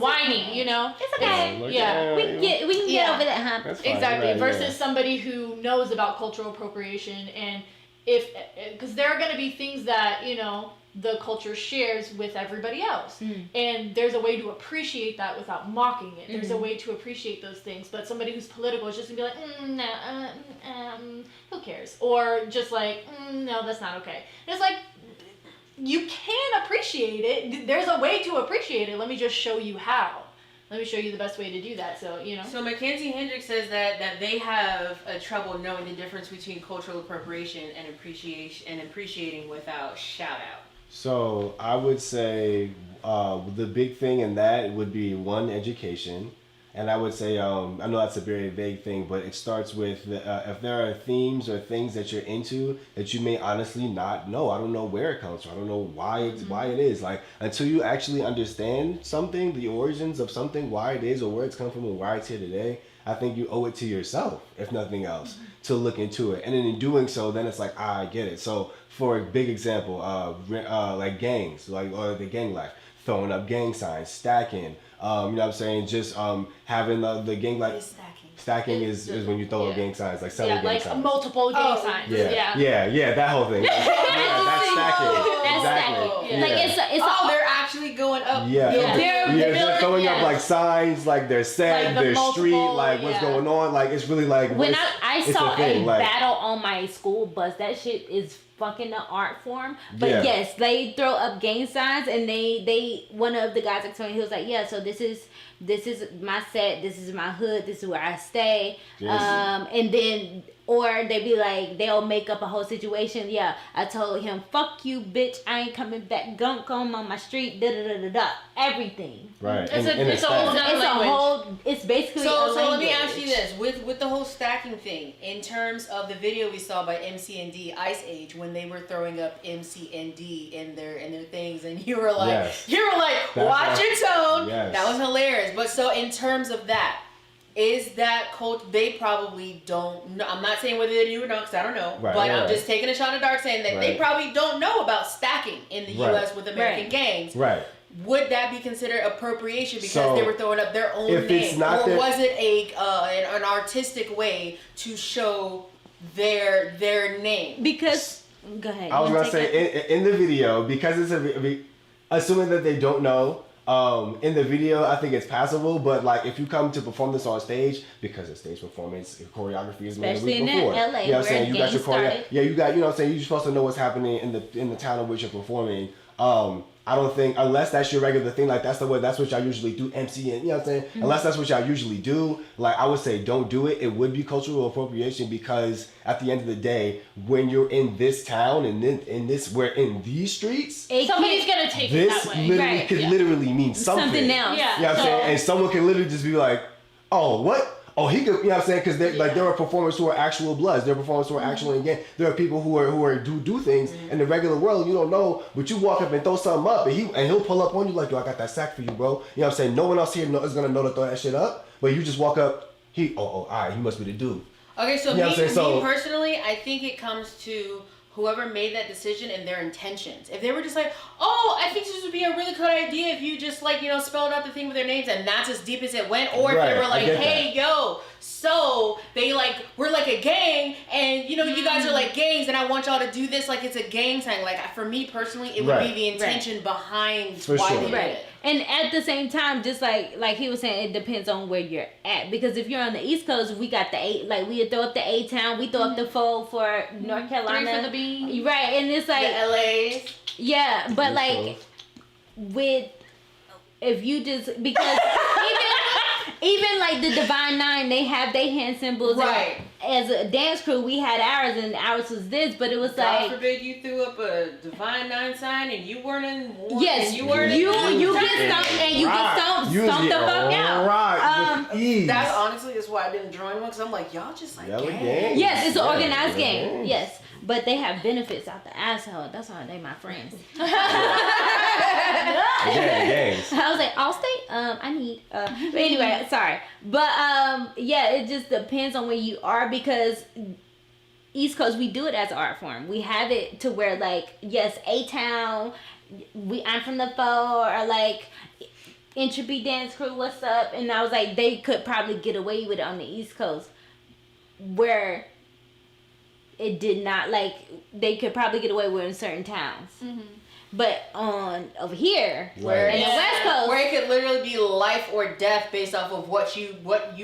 whiny, It's okay. We can get over that hump. Exactly. Right, versus somebody who knows about cultural appropriation, and because there are going to be things that, the culture shares with everybody else. And there's a way to appreciate that without mocking it. There's a way to appreciate those things. But somebody who's political is just going to be like, who cares? Or just like, no, that's not okay. And it's like, you can appreciate it. There's a way to appreciate it. Let me just show you how. Let me show you the best way to do that. So, So Mackenzie Hendricks says that they have trouble knowing the difference between cultural appropriation and appreciating without shout out. So I would say the big thing in that would be one, education. And I would say, I know that's a very vague thing, but it starts with if there are themes or things that you're into that you may honestly not know. I don't know where it comes from. I don't know why it is. Like, until you actually understand something, the origins of something, why it is or where it's come from and why it's here today, I think you owe it to yourself, if nothing else, to look into it. And then in doing so, then it's like, I get it. So for a big example, like gangs, or the gang life, throwing up gang signs, stacking, you know what I'm saying? Just having the gang like stacking is when you throw up gang signs, like selling gang signs. Multiple gang signs. Yeah, that whole thing. That's stacking. That's Exactly. stacking. Yeah. Like it's they're actually going up. Yeah, they're throwing up yes. like signs, like their set, Like the their street, multiple, like what's going on. Like it's really like when it's, I it's saw thing, a like, battle on my school bus, that shit is fucking the art form. But Yeah. yes, they throw up gang signs, and they one of the guys that told me, he was like, yeah, so this is my set, this is my hood, this is where I stay. Yes. And then, or they be like, they'll make up a whole situation. Yeah, I told him, fuck you, bitch, I ain't coming back, gunk on my street, da da da da da, everything. right. It's a whole nother It's a language. whole, it's basically a So language. let me ask you this: with the whole stacking thing, in terms of the video we saw by MCND Ice Age when they were throwing up MCND in their things, and you were like, Yes. watch That's your tone. Yes. That was hilarious. But so in terms of that, is that cult? They probably don't know. I'm not saying whether they do or not, because I don't know. Right, but right. I'm just taking a shot in the dark, saying that they Right. probably don't know about stacking in the Right. U.S. with American Right. gangs. Right. Would that be considered appropriation because So, they were throwing up their own if it's name, not or their- was it an artistic way to show their name? Because, go ahead. I was You gonna wanna take it? say in the video, because it's assuming that they don't know. In the video, I think it's passable, but like if you come to perform this on stage, because it's stage performance, choreography is made a Especially week in before. LA, You know what I'm saying? where You got your gangs started. Yeah, you know what I'm saying? You're supposed to know what's happening in the town in which you're performing. I don't think, unless that's your regular thing, like that's what y'all usually do, MC, and you know what I'm saying? Mm-hmm. Unless that's what y'all usually do, like I would say don't do it. It would be cultural appropriation because at the end of the day, when you're in this town and we're in these streets, Somebody's gonna take it this that way. literally Right, could yeah. literally mean something. Something else. Yeah. You know what I'm saying? And someone can literally just be like, oh, what? Oh, he could, you know what I'm saying? Because like there are performers who are actual bloods. There are performers who are actually again. There are people who are do things in the regular world you don't know, but you walk up and throw something up, and he'll pull up on you like, yo, I got that sack for you, bro. You know what I'm saying? No one else here is gonna know to throw that shit up, but you just walk up. All right, he must be the dude. Okay, so You know what I'm saying? me personally, I think it comes to whoever made that decision and their intentions. If they were just like, oh, I think this would be a really good idea if you just like, spelled out the thing with their names and that's as deep as it went. Or if Right, they were I like, get hey, yo, so they like, we're like a gang and you guys are like gangs and I want y'all to do this like it's a gang sign. Like for me personally, it would Right. be the intention behind For why sure. they did Right. it. And at the same time, just like he was saying, it depends on where you're at. Because if you're on the East Coast, we got the A, like we throw up the A-Town, we throw up the fold for North Carolina. 3 for the B. Right, and it's like, The LAs. yeah, but East like Coast. with, if you just, because even like the Divine Nine, they have their hand symbols. Right. And as a dance crew, we had ours, and ours was this, but it was God like, forbid you threw up a Divine Nine sign and you weren't in one. yes, and you weren't you in get stumped and you get stumped the fuck out. Right, with ease. That's honestly is why I didn't join one because I'm like, y'all just like Y'all a gangs. gang. Yes, it's an Yeah, organized yeah, game. yeah. Yes, but they have benefits out the asshole. That's why they my friends. Gangs. I was like, Allstate. I need. But anyway, sorry. But yeah, it just depends on where you are because East Coast, we do it as an art form. We have it to where like, yes, A-Town. I'm from the Faux, or like Entropy Dance Crew. What's up? And I was like, they could probably get away with it on the East Coast, where it did not, like they could probably get away with it in certain towns. Mm-hmm. But on over here, Right. in the West Coast, where it could literally be life or death based off of what you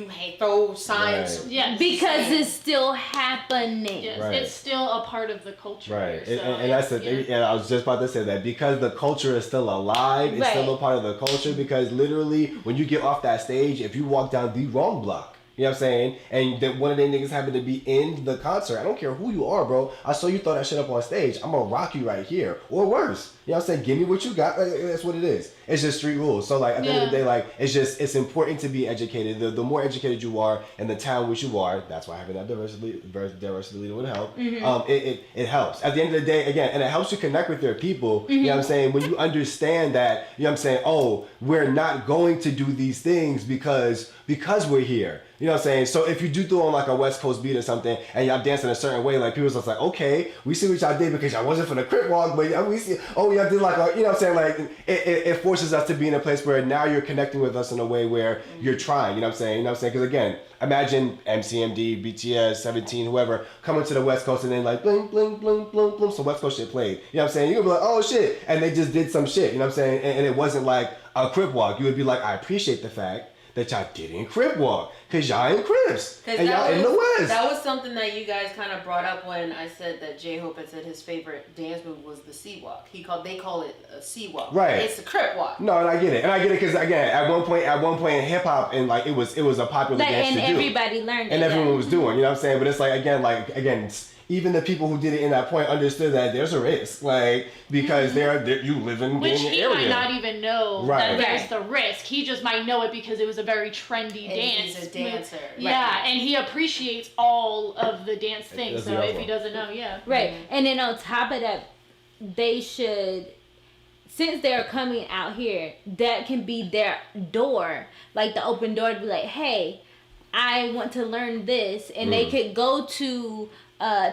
hate, throw signs. Right. Yes. because it's still happening. Yes, Right. it's still a part of the culture. Right, So, and that's the thing. And I was just about to say that because the culture is still alive, it's still a Right. part of the culture. Because literally, when you get off that stage, if you walk down the wrong block, you know what I'm saying, and that one of them niggas happen to be in the concert, I don't care who you are, bro. I saw you throw that shit up on stage. I'm gonna rock you right here, or worse. You know what I'm saying? Give me what you got. Like, that's what it is. It's just street rules. So like at the end of the day, like it's important to be educated. The more educated you are in the town which you are, that's why having that diversity leader would help. It helps. At the end of the day, again, and it helps you connect with your people. You know what I'm saying? When you understand that, you know what I'm saying, oh, we're not going to do these things because because we're here. You know what I'm saying? So if you do throw on like a West Coast beat or something and y'all dance in a certain way, like people's just like, okay, we see what y'all did because y'all wasn't for the crip walk, but we see, oh, y'all did like a, you know what I'm saying? Like it forces us to be in a place where now you're connecting with us in a way where you're trying, you know what I'm saying? You know what I'm saying? Because again, imagine MCMD, BTS, 17, whoever, coming to the West Coast and then like bling, bling, bling, bling, bling, some West Coast shit played. You know what I'm saying? You're gonna be like, oh shit. And they just did some shit, you know what I'm saying? And it wasn't like a crip walk. You would be like, I appreciate the fact that y'all didn't crip walk, cause y'all in Crips and y'all in the West. That was something that you guys kind of brought up when I said that J-Hope had said his favorite dance move was the sea walk. They call it a sea walk. Right. It's a crip walk. No, and I get it, because again, at one point in hip hop, and like it was a popular dance to do, and everybody learned it, and everyone was doing. You know what I'm saying? But it's like again. Even the people who did it in that point understood that there's a risk, like because you live in which the he area. might not even know Right. that there's the risk. He just might know it because it was a very trendy dance. He's a dancer. Yeah, and he appreciates all of the dance things. So if he doesn't know, right. And then on top of that, they should, since they're coming out here, that can be their door, like the open door to be like, hey, I want to learn this, and they could go to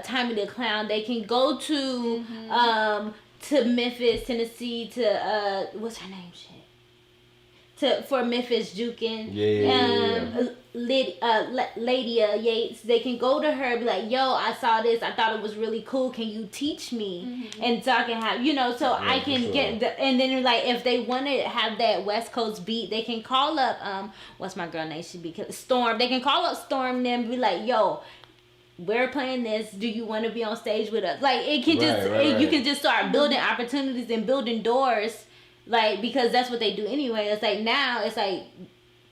Tommy the Clown. They can go to Memphis, Tennessee, to what's her name? For Memphis Jukin. Lydia Yates. They can go to her and be like, yo, I saw this, I thought it was really cool, can you teach me? And so I can have, so I can get and then like if they want to have that West Coast beat, they can call up what's my girl name, should be Storm. They can call up Storm and then be like, yo, we're playing this, do you want to be on stage with us? Like it can you can just start building opportunities and building doors, like, because that's what they do anyway. It's like now it's like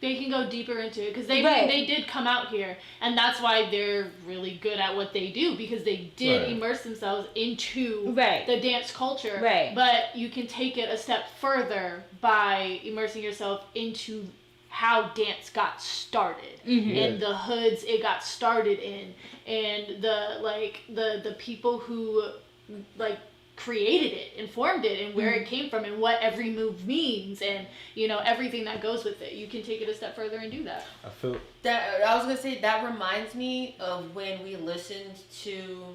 they can go deeper into it because they did come out here, and that's why they're really good at what they do, because they did immerse themselves into the dance culture. Right. But you can take it a step further by immersing yourself into how dance got started and the hoods it got started in, and the people who like created it and formed it and where it came from and what every move means and everything that goes with it. You can take it a step further and do that. I was gonna say that reminds me of when we listened to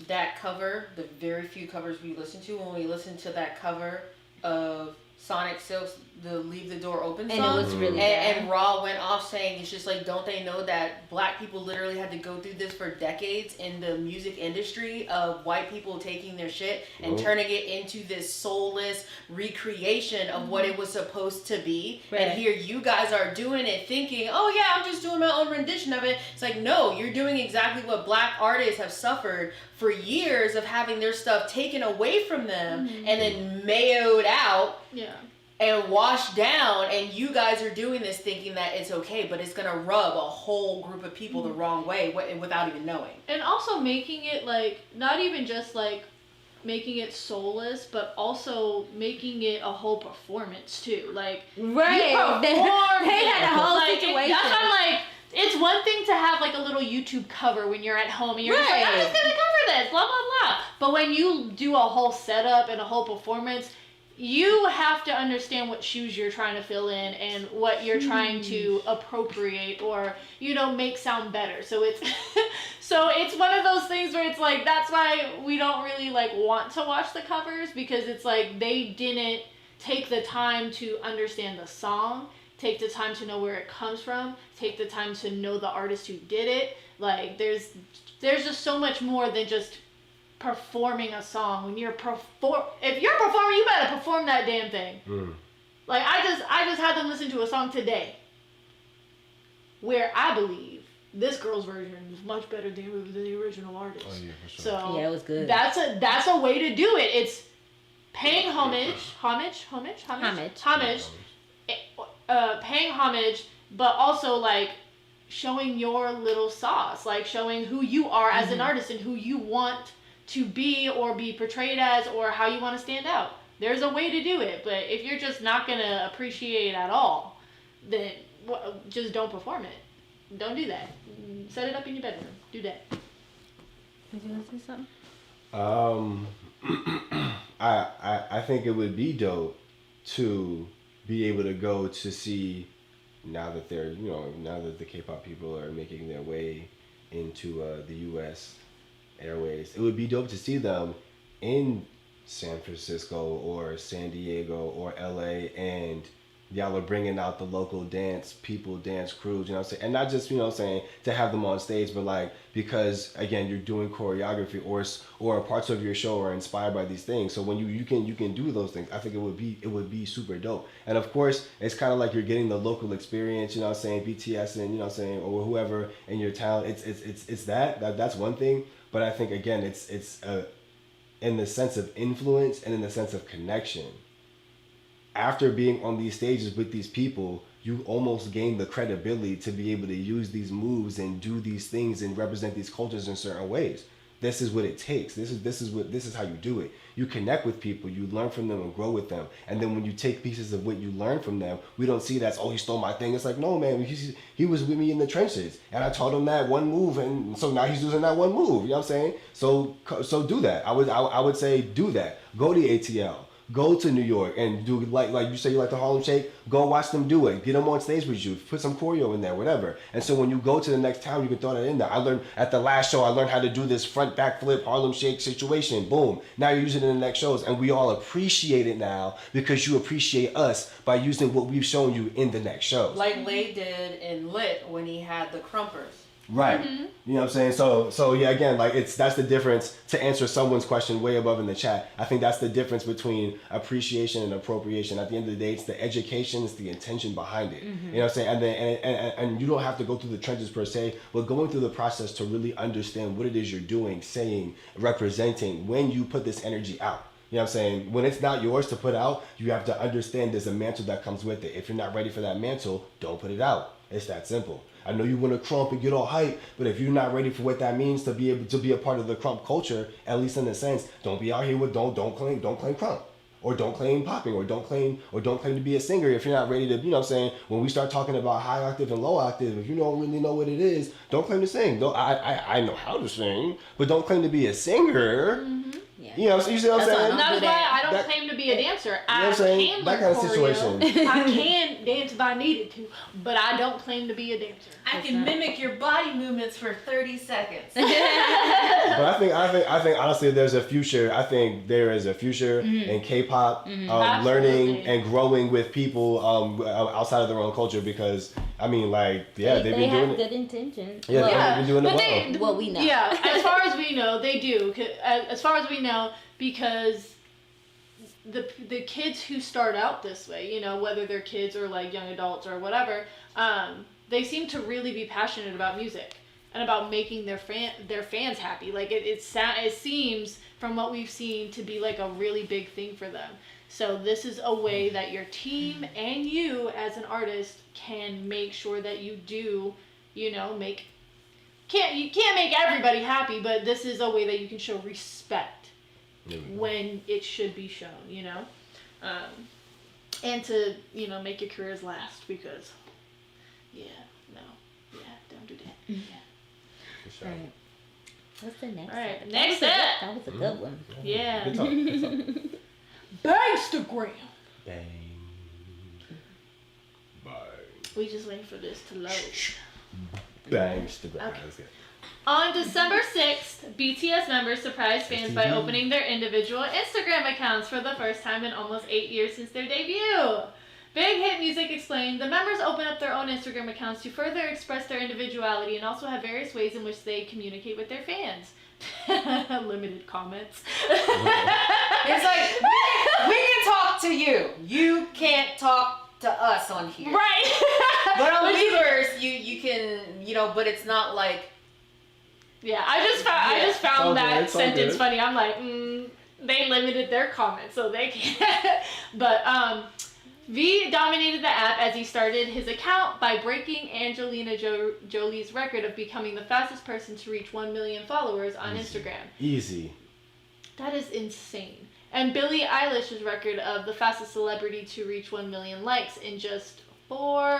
that cover, the very few covers we listened to, when we listened to that cover of Sonic Silk's the Leave the Door Open song. And it was really bad. And Raw went off saying, it's just like, don't they know that black people literally had to go through this for decades in the music industry of white people taking their shit and turning it into this soulless recreation of what it was supposed to be. Right. And here you guys are doing it thinking, oh yeah, I'm just doing my own rendition of it. It's like, no, you're doing exactly what black artists have suffered for years of having their stuff taken away from them and then mayoed out. Yeah. And washed down, and you guys are doing this thinking that it's okay, but it's gonna rub a whole group of people the wrong way without even knowing. And also making it like, not even just like making it soulless, but also making it a whole performance too. Like, right, they had a whole situation. That's why I'm like, it's one thing to have like a little YouTube cover when you're at home and you're just like, I'm just gonna cover this, blah, blah, blah. But when you do a whole setup and a whole performance, you have to understand what shoes you're trying to fill in and what you're trying to appropriate or, make sound better. So it's it's one of those things where it's like, that's why we don't really like want to watch the covers, because it's like they didn't take the time to understand the song, take the time to know where it comes from, take the time to know the artist who did it. Like there's just so much more than just performing a song. When if you're performing, you better perform that damn thing. Like I just had them listen to a song today where I believe this girl's version is much better than the original artist. Oh yeah, for sure. So yeah, it was good. That's a way to do it. It's paying homage, paying homage, but also like showing your little sauce, like showing who you are as an artist and who you want to be or be portrayed as, or how you want to stand out. There's a way to do it, but if you're just not going to appreciate it at all, then just don't perform it. Don't do that. Set it up in your bedroom. Do that. Did you want to say something? I think it would be dope to be able to go to see now that now that the K-pop people are making their way into the U.S. airways, it would be dope to see them in San Francisco or San Diego or L.A. and y'all are bringing out the local dance crews, you know what I'm saying? And not just, you know what I'm saying, to have them on stage, but like, because again, you're doing choreography or parts of your show are inspired by these things. So when you can do those things, I think it would be super dope. And of course, it's kind of like you're getting the local experience, you know what I'm saying, BTS and, you know what I'm saying, or whoever in your town. It's that's one thing, but I think again, it's in the sense of influence and in the sense of connection. After being on these stages with these people, you almost gain the credibility to be able to use these moves and do these things and represent these cultures in certain ways. This is what it takes. This is how you do it. You connect with people, you learn from them and grow with them. And then when you take pieces of what you learn from them, we don't see that, oh, he stole my thing. It's like, no, man, he was with me in the trenches. And I taught him that one move, and so now he's using that one move. You know what I'm saying? So do that. I would say do that. Go to ATL. Go to New York and do like you say you like the Harlem Shake. Go watch them do it. Get them on stage with you. Put some choreo in there, whatever. And so when you go to the next town, you can throw that in there. I learned at the last show. I learned how to do this front back flip Harlem Shake situation. Boom. Now you're using it in the next shows, and we all appreciate it now because you appreciate us by using what we've shown you in the next shows. Like Lay did in Lit when he had the Crumpers. Right. Mm-hmm. You know what I'm saying? So yeah, again, like that's the difference. To answer someone's question way above in the chat, I think that's the difference between appreciation and appropriation. At the end of the day, it's the education, it's the intention behind it. Mm-hmm. You know what I'm saying? And then and you don't have to go through the trenches per se, but going through the process to really understand what it is you're doing, saying, representing when you put this energy out. You know what I'm saying? When it's not yours to put out, you have to understand there's a mantle that comes with it. If you're not ready for that mantle, don't put it out. It's that simple. I know you want to crump and get all hype, but if you're not ready for what that means to be able to be a part of the crump culture, at least in a sense, don't be out here with don't claim crump, or don't claim popping, or don't claim to be a singer if you're not ready to. You know what I'm saying? When we start talking about high octave and low octave, if you don't really know what it is, don't claim to sing. I know how to sing, but don't claim to be a singer. Mm-hmm. Yeah. You know, you see what I'm saying? That's why I don't claim to be a dancer. I can that kind of situation. I can dance if I needed to, but I don't claim to be a dancer. I can mimic your body movements for 30 seconds. But I think honestly, there's a future. I think there is a future in K-pop, learning and growing with people outside of their own culture. Because I mean, like, they've been doing it. They have good intentions. Yeah, they've been doing it well. What we know. Yeah, as far as we know, they do. As far as we know, because the kids who start out this way, you know, whether they're kids or like young adults or whatever, they seem to really be passionate about music and about making their fans happy. Like it seems from what we've seen to be like a really big thing for them. So this is a way that your team and you as an artist can make sure that you do, you know, you can't make everybody happy, but this is a way that you can show respect when it should be shown, you know, and to, you know, make your careers last, because don't do that. Yeah. For sure. Right. What's the next? All right, one? next up. That was a good one. Yeah. Good talk. BANGSTAGRAM. Bang. Bang. We just waiting for this to load. BANGSTAGRAM. Okay. That's good. On December 6th, BTS members surprised fans by opening their individual Instagram accounts for the first time in almost 8 years since their debut. Big Hit Music explained, the members open up their own Instagram accounts to further express their individuality and also have various ways in which they communicate with their fans. Limited comments. It's like, we can talk to you. You can't talk to us on here. Right. But on Weavers, you can, you know, but it's not like. Yeah, I just found that sentence funny. I'm like, they limited their comments, so they can't. But V dominated the app as he started his account by breaking Angelina Jolie's record of becoming the fastest person to reach 1 million followers on Instagram. Easy. That is insane. And Billie Eilish's record of the fastest celebrity to reach 1 million likes in just 4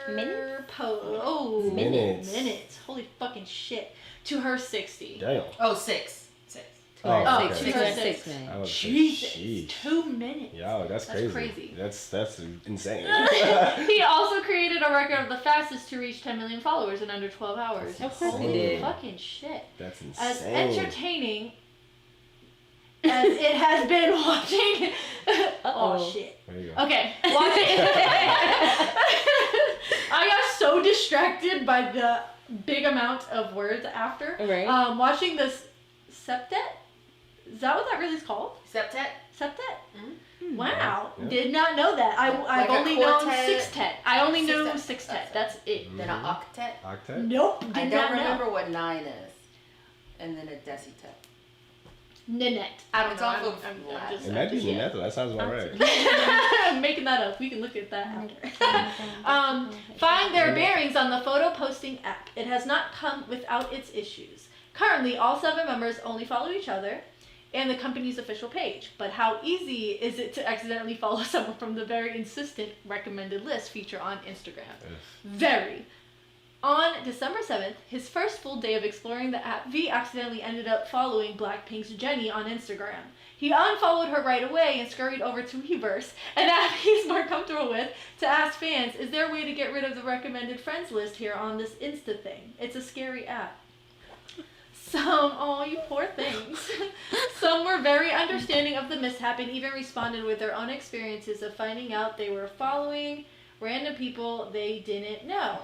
minutes. Minutes. Holy fucking shit. To her 60. Damn. Oh, 6. Oh, okay. 6 minutes. I was Jesus, sheesh. 2 minutes. Yo, that's crazy. Crazy. That's insane. He also created a record of the fastest to reach 10 million followers in under 12 hours. Of course he Holy did. fucking shit. That's insane. As entertaining as it has been watching. Oh shit. There you go. Okay, watching. I got so distracted by the big amount of words after. Right. Watching this septet. Is that what that really is called? Septet. Septet. Mm-hmm. Wow, Yeah. did not know that. I've Like a only known quartet. sextet. I only knew Sextet. sextet. That's it. Then an octet. Octet? Nope, I did don't not remember know. what 9 is. And then a decitet. Nanette. I don't It's know. off of I'm Latin. just, It might be yeah. Netha. That sounds about right. I'm making that up. We can look at that after. Find their bearings on the photo posting app. It has not come without its issues. Currently, all 7 members only follow each other and the company's official page. But how easy is it to accidentally follow someone from the very insistent recommended list feature on Instagram? Very. On December 7th, his first full day of exploring the app, V accidentally ended up following Blackpink's Jennie on Instagram. He unfollowed her right away and scurried over to Weverse, an app he's more comfortable with, to ask fans, is there a way to get rid of the recommended friends list here on this Insta thing? It's a scary app. Oh, you poor things. Some were very understanding of the mishap and even responded with their own experiences of finding out they were following random people they didn't know.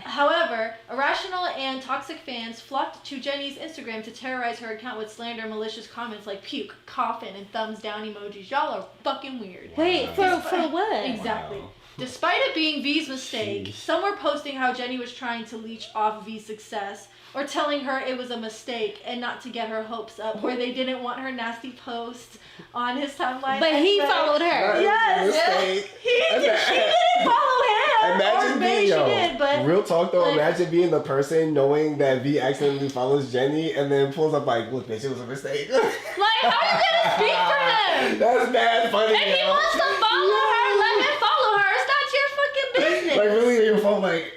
However, irrational and toxic fans flocked to Jennie's Instagram to terrorize her account with slander and malicious comments like puke, coffin, and thumbs down emojis. Y'all are fucking weird. Wait, for what? Exactly. Wow. Despite it being V's mistake, Sheesh. some were posting how Jennie was trying to leech off V's success, or telling her it was a mistake and not to get her hopes up, or they didn't want her nasty post on his timeline. But he followed her. Yes, he didn't follow him. Imagine or maybe being, she did, but real talk though, like- imagine being the person knowing that V accidentally follows Jennie and then pulls up like, look bitch, it was a mistake. like, how are you gonna speak for him? That's bad funny. If he yo. wants to follow her, let him follow her. It's not your fucking business. Like really your phone like,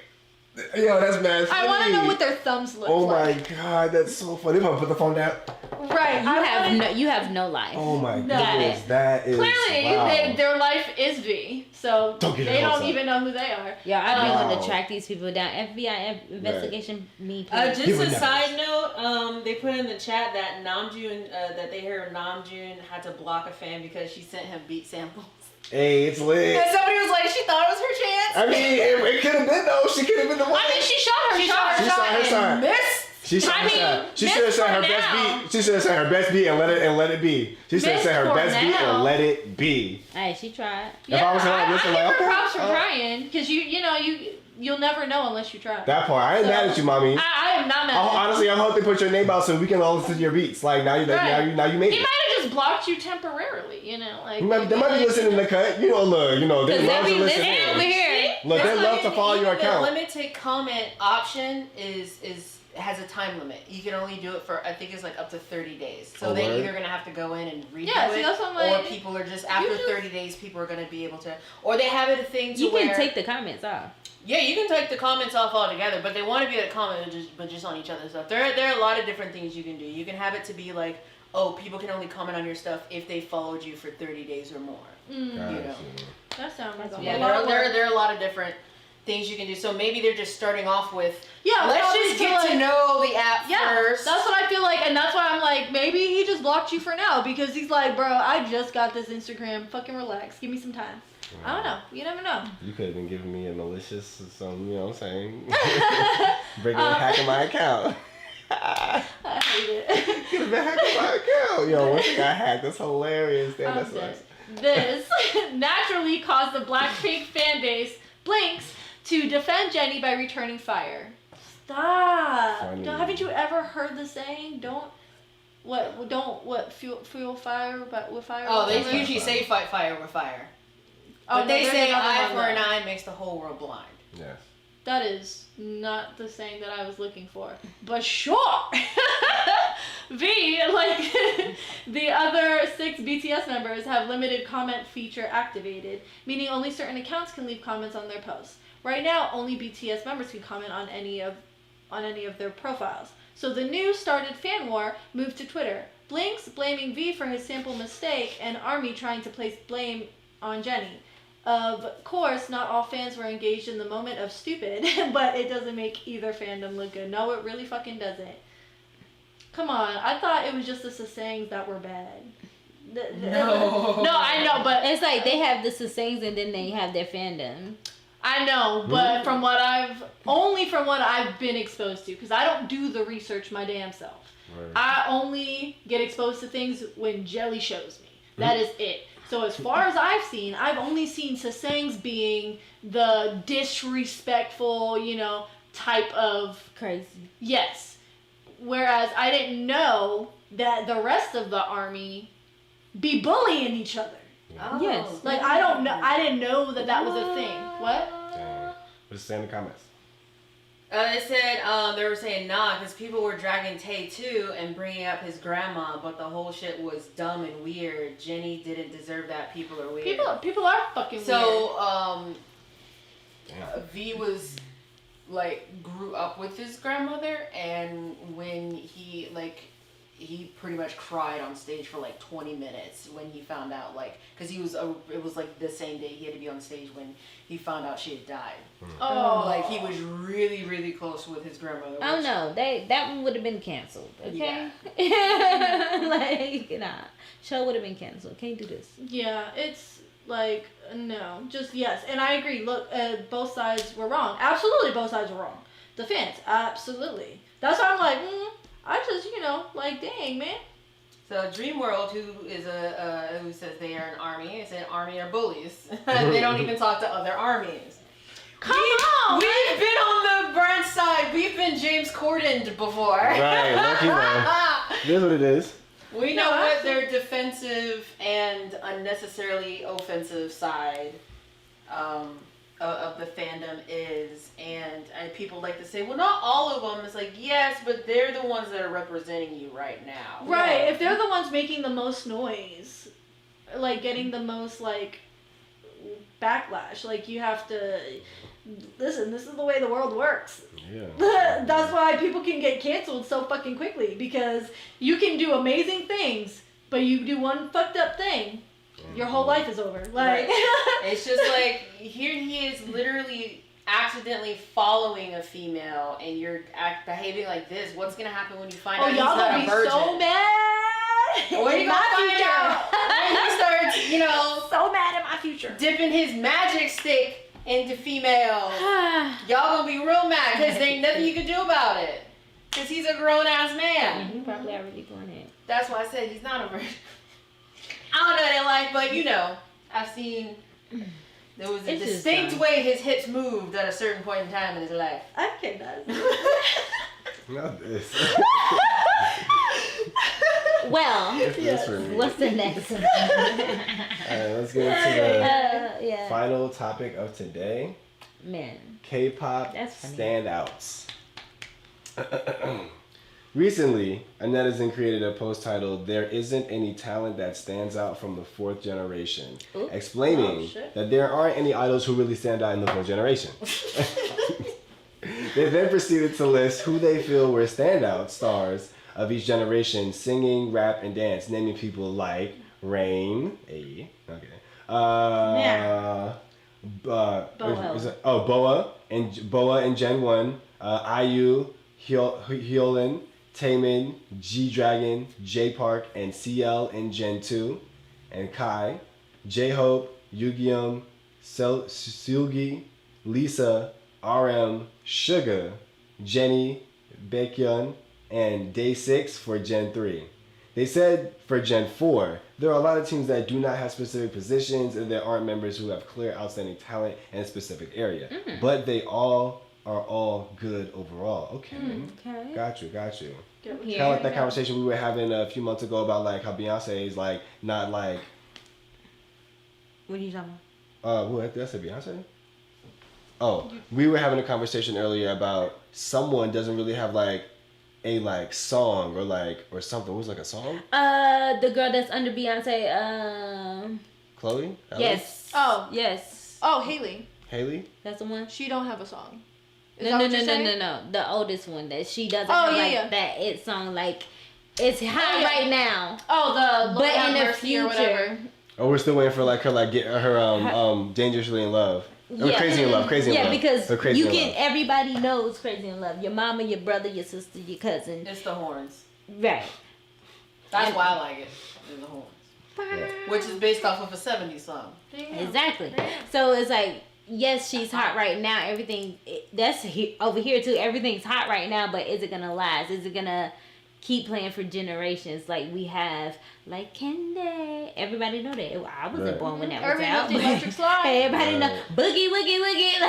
yo, that's mad funny. I want to know what their thumbs look Oh like. my god, that's so funny. If I put the phone down. Right. You have no life. Oh my No. goodness, that is Clearly, wow. their life is V, so Don't get your they hopes don't up. even know who they are. Yeah, I don't Wow. want to track these people down. FBI investigation me. Please. Just People a never- side note, they put in the chat that Namjoon, that they heard Namjoon had to block a fan because she sent him beat samples. Hey, it's lit. And somebody was like, she thought it was her chance. I mean, it could have been though. She could have been the one. I mean, she shot her She shot. She shot her shot. and missed. She should I have mean, said. She Miss should have said her Cornell. best beat. She should have said her best beat and let it be. She should have Miss said her best beat Cornell. and let it be. Hey, she tried. If I was her, I'd listen I like, give her okay, props for all right. trying, because you'll never know unless you try. That part, I ain't mad at you, mommy. I am not mad. Honestly, I hope they put your name out so we can all listen to your beats. Like now you Right. now you made He it. might have just blocked you temporarily, like. They might be listening to the cut. Look, they Cause love they to be listen. listening over here. Look, they That's love why to follow your even account. The limited comment option is has a time limit. You can only do it for, I think it's like up to 30 days. So Oh, they're word? either gonna have to go in and redo Yeah, it, see, that's what I'm or like, people are just after just- 30 days, people are gonna be able to, or they have it a thing to You where can take the comments off. yeah, you can take the comments off altogether, but they want to be able to comment but just on each other's stuff. There are a lot of different things you can do. You can have it to be like, oh, people can only comment on your stuff if they followed you for 30 days or more. You know. That sounds like a Yeah, lot of work. there are a lot of different things you can do. So maybe they're just starting off with, Yeah, let's probably just get to like- know the app Yeah, first. that's what I feel like, and that's why I'm like, maybe he just blocked you for now because he's like, bro, I just got this Instagram. Fucking relax. Give me some time. I don't know. You never know. You could have been giving me a malicious, some, you know what I'm saying? Breaking and hacking my account. I hate it. Could have been hacking my account. Yo, once it got hacked, that's hilarious. Damn, I'm that dead. sucks. This naturally caused the Blackpink fan base, Blinks, to defend Jennie by returning fire. Stop. Funny. Haven't you ever heard the saying? Don't fuel fire but with fire? Oh, they whatever? usually say fight fire with fire. Oh, But no, they there's say another eye one, for an though. eye makes the whole world blind. Yes. That is not the saying that I was looking for. But sure! V, like the other 6 BTS members, have limited comment feature activated, meaning only certain accounts can leave comments on their posts. Right now, only BTS members can comment on any of on any of their profiles. So the new started fan war moved to Twitter. Blinks blaming V for his sample mistake, and ARMY trying to place blame on Jenny. Of course, not all fans were engaged in the moment of stupid, but it doesn't make either fandom look good. No, it really fucking doesn't. Come on, I thought it was just the Sasangs that were bad. No. No, I know, but It's like they have the Sasangs and then they have their fandom. I know, but from what I've been exposed to, because I don't do the research my damn self. Right. I only get exposed to things when Jelly shows me. That is it. So as far as I've seen, I've only seen Sasangs being the disrespectful, type of Crazy. yes. Whereas I didn't know that the rest of the ARMY be bullying each other. Oh. Yes. Like I didn't know that was a thing. What? Dang. What's it say in the comments? They said they were saying nah, because people were dragging Tay too and bringing up his grandma, but the whole shit was dumb and weird. Jenny didn't deserve that. People are weird. People are fucking weird. So V was grew up with his grandmother, and when he pretty much cried on stage for 20 minutes when he found out, because it was the same day he had to be on stage when he found out she had died. Oh, He was really, really close with his grandmother. Oh no, that one would have been canceled. Okay. Nah, show would have been canceled. Can't do this. yeah, it's no, just yes, and I agree. Look, both sides were wrong. Absolutely, both sides were wrong. The fans, absolutely. That's why I'm I just dang man. So Dream World, who is who says they are an ARMY, said ARMY are bullies. They don't even talk to other armies. Come on! We've been on the brand side. We've been James Corden'd before. Right, lucky though. It is what it is. We know what their defensive and unnecessarily offensive side of the fandom is, and people like to say, well, not all of them. It's yes, but they're the ones that are representing you right now. Right, if they're the ones making the most noise, getting the most backlash, you have to listen. This is the way the world works. Yeah. That's why people can get canceled so fucking quickly, because you can do amazing things, but you do one fucked up thing, your whole life is over. It's just here he is literally accidentally following a female, and you're behaving like this. What's gonna happen when you find out he's y'all not gonna a be virgin? so mad. When you gonna find out when he starts, so mad at my future. dipping his magic stick into females? Y'all gonna be real mad because there ain't nothing you can do about it. Because he's a grown ass man. He probably already doing it. That's why I said he's not a virgin. I don't know their life, but I've seen there was a It's just distinct dumb. way his hips moved at a certain point in time in his life. Okay, guys. Not this. Well, This for me. what's the next one? Alright, let's get into the Yeah. final topic of today. Men. K-pop That's funny. standouts. Recently, a netizen created a post titled, "There isn't any talent that stands out from the fourth generation," Ooh. explaining that there aren't any idols who really stand out in the fourth generation. They then proceeded to list who they feel were standout stars of each generation, singing, rap, and dance, naming people like Rain, Boa and Gen 1, IU, Hyolyn, Taemin, G-Dragon, J-Park, and CL in Gen 2, and Kai, J-Hope, Yugyeom, Seulgi, Lisa, RM, Suga, Jenny, Baekhyun, and Day 6 for Gen 3. They said for Gen 4, there are a lot of teams that do not have specific positions and there aren't members who have clear outstanding talent in a specific area. But they all are all good overall. Okay. Okay. Got you. Here. Kind of like that conversation we were having a few months ago about how Beyonce is not What are you talking what did I say, Beyonce? Oh, we were having a conversation earlier about someone doesn't really have a song or something. What was a song? The girl that's under Beyonce. Chloe? Ellie? Yes. Oh. Yes. Oh, Haley. Haley? That's the one. She don't have a song. Is that what you're saying? No. The oldest one that she doesn't Oh, have yeah. that it song like it's hot right now. Oh, the but in the Mercy or future. whatever. Oh, we're still waiting for like her get her Dangerously in Love. Yeah. Crazy in Love. Yeah, because Or Crazy you in can. Love. Everybody knows Crazy in Love. Your mama, your brother, your sister, your cousin. It's the horns. Right. That's why I like it. It's the horns. Yeah. Which is based off of a 70s song. Exactly. So it's like, yes, she's hot right now. Everything that's over here too. Everything's hot right now, but is it gonna last? Is it gonna keep playing for generations? Like we have, like Kendi. Everybody know that. I wasn't born when that was Everybody out. knows the Electric Slide. Everybody know Boogie Woogie Woogie.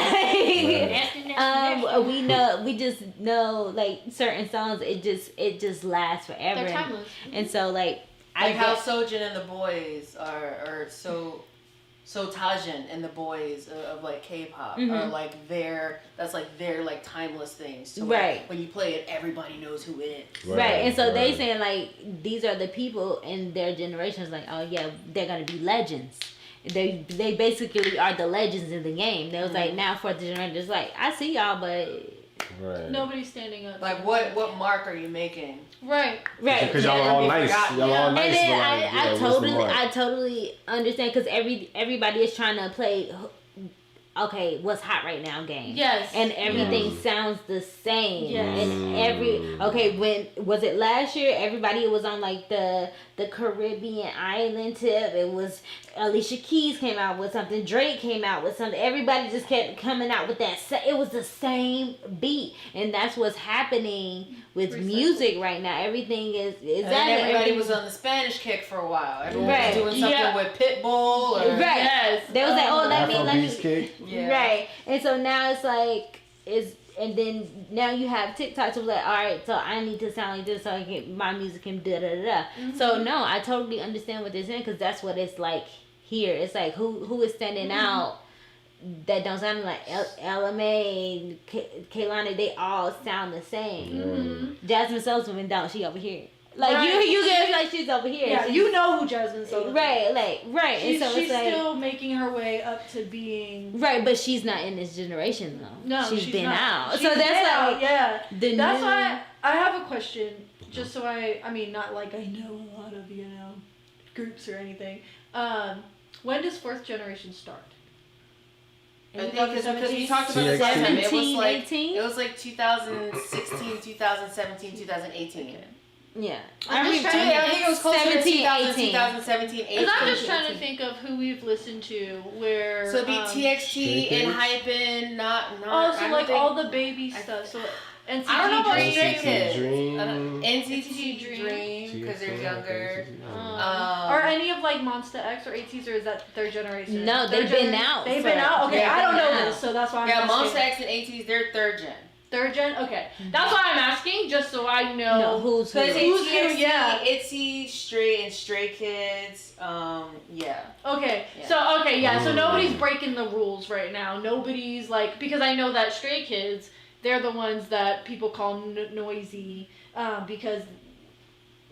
Like, we know. We just know like certain songs. It just lasts forever. They're timeless. And so like Like how Sojin and the boys are so Tajin and the boys of like K-pop are like that's like their like timeless things. So right. Like, when you play it, everybody knows who it is. Right. And so they saying like these are the people in their generations like, oh yeah, they're gonna be legends. They basically are the legends in the game. They was like now fourth generation just like I see y'all but Right. Nobody's standing up. Like what mark are you making? Right. Because y'all are all nice. Y'all all nice. And then I I totally understand because everybody is trying to play. Okay, what's hot right now game. Yes. And everything sounds the same. Yes. And when was it last year? Everybody was on like the Caribbean island tip. It was Alicia Keys came out with something. Drake came out with something. Everybody just kept coming out with that. It was the same beat, and that's what's happening with music right now. Everything is And everybody was on the Spanish kick for a while. Everyone Right. was doing something with Pitbull. Or, right. Yes. They was like, oh, let me. Kick. Yeah. Right. And so now it's like and then now you have TikTok, so it's like, all right, so I need to sound like this so I can my music can da da da. So no, I totally understand what they're saying because that's what it's like here. It's like who is standing out that don't sound like LMA, Kaylani. They all sound the same. Jasmine Sullivan don't. She over here. Like right. you get like she's over here. Yeah, she's, you know who Jasmine Sullivan. Right. She's, and so she's it's like, still making her way up to being. Right, but she's not in this generation though. No, she's been not. out. She's so that's been like out, yeah. That's new... why I have a question. Just so I mean, not like I know a lot of groups or anything. When does fourth generation start? I think because we talked about this last time. It was like 2016, 2017, 2018. Yeah. I think it was closer to 2017, 18. Because I'm just trying to think of who we've listened to where. So it'd be TXT and HYBE, not. Oh, so like all the baby stuff. So NCT I don't know about Stray Kids. Dream. NCT Dream because they're younger. Or any of like Monsta X or ATEEZ, or is that their generation? No, they've been out. They've been out? Okay, I don't know this, so that's why I'm asking. Yeah, Monsta X and ATEEZ, they're third gen. Third gen? Okay. That's why I'm asking, just so I know. No, who's who. Because who, yeah. ITZY, Stray, and Stray Kids, yeah. Okay, Yeah. so nobody's breaking the rules right now. Nobody's like, because I know that Stray Kids, they're the ones that people call noisy, because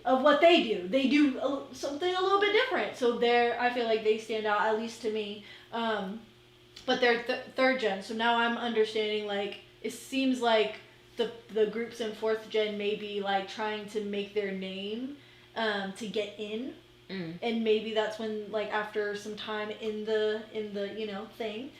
of what they do. They do something a little bit different. So I feel like they stand out, at least to me. But they're third gen, so now I'm understanding, like, it seems like the groups in fourth gen may be like trying to make their name to get in, and maybe that's when, like, after some time in the thing,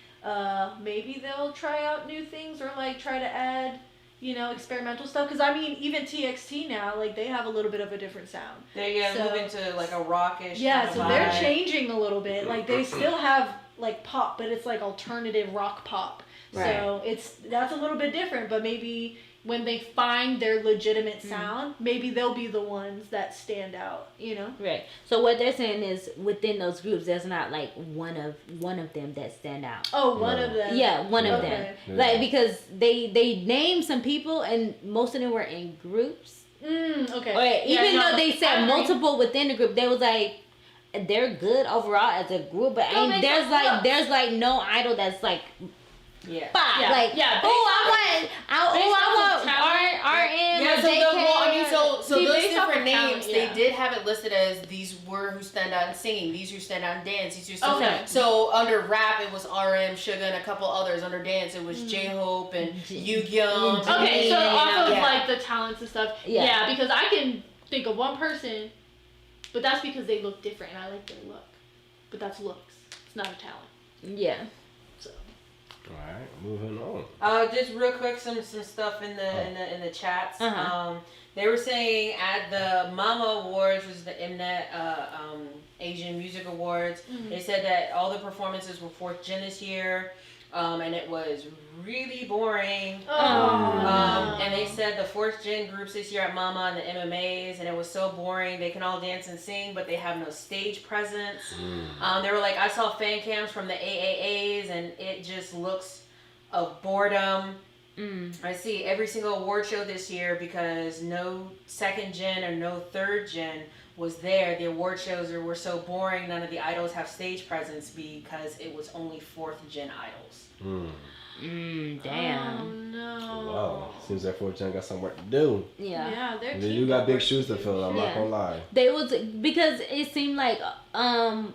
maybe they'll try out new things or like try to add experimental stuff. Because I mean, even TXT now, like, they have a little bit of a different sound. They're moving to like a rockish. Yeah, kind of so vibe. they're changing a little bit. Like, they still have like pop, but it's like alternative rock pop. Right. So that's a little bit different, but maybe when they find their legitimate sound, maybe they'll be the ones that stand out, Right. So what they're saying is within those groups, there's not like one of them that stand out. Oh, one of them. Yeah, one of them. Yeah. Like, because they named some people and most of them were in groups. Okay. Or even though they said multiple within the group, they was like they're good overall as a group, but there's no idol that's like Yeah. Five. Like, I want RM. Yeah, so See, those based off different of names, talent, yeah. they did have it listed as these were who stand out in singing, these who stand out in dance, these who stand Okay. out. So under rap, it was RM, Suga, and a couple others. Under dance, it was J-Hope and Yoongyung. Okay, so off of Yeah. like the talents and stuff, yeah, because I can think of one person, but that's because they look different and I like their look. But that's looks. It's not a talent. Yeah. So. All right, moving on. Just real quick, some stuff in the chats. Uh-huh. They were saying at the Mama Awards, which is the Mnet Asian Music Awards, they said that all the performances were 4th Gen this year, and it was really boring. And they said the 4th Gen groups this year at Mama and the MMAs, and it was so boring. They can all dance and sing, but they have no stage presence. They were like, I saw fan cams from the AAAs, and it just looks of boredom. I see every single award show this year because no 2nd Gen or no 3rd Gen was there. The award shows were so boring. None of the idols have stage presence because it was only 4th Gen idols. Damn. Oh no. Wow. Seems like 4th Gen got some work to do. Yeah, they're And then you got big shoes to fill. I'm not gonna lie. They was because it seemed like don't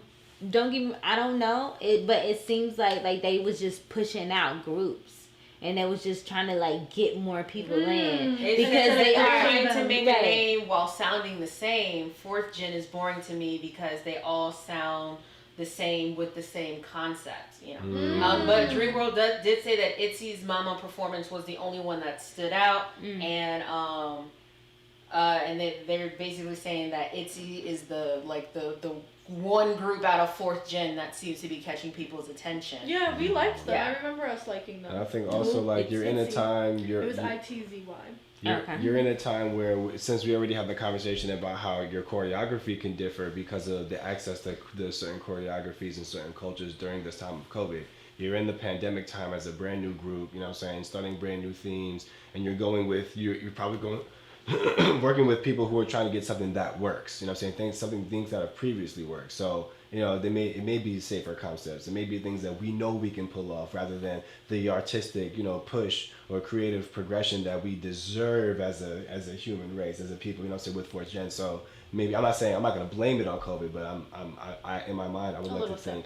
get me, I don't know it, but it seems like they was just pushing out groups. And they was just trying to like get more people in because they are trying to make a name while sounding the same. 4th Gen is boring to me because they all sound the same with the same concept, you know. But Dream World did say that ITZY's Mama performance was the only one that stood out, and they're basically saying that ITZY is the one group out of 4th Gen that seems to be catching people's attention. Yeah, we liked them. Yeah. I remember us liking them. And I think also like you're in a time It was ITZY. You're in a time where, since we already have the conversation about how your choreography can differ because of the access to the certain choreographies and certain cultures during this time of COVID. You're in the pandemic time as a brand new group, you know what I'm saying, starting brand new themes, and you're probably going working with people who are trying to get something that works, you know what I'm saying, things that have previously worked. So, you know, it may be safer concepts. It may be things that we know we can pull off rather than the artistic, you know, push or creative progression that we deserve as a human race, as a people, you know, say with 4th Gen. So maybe I'm not going to blame it on COVID, but I in my mind I would like to think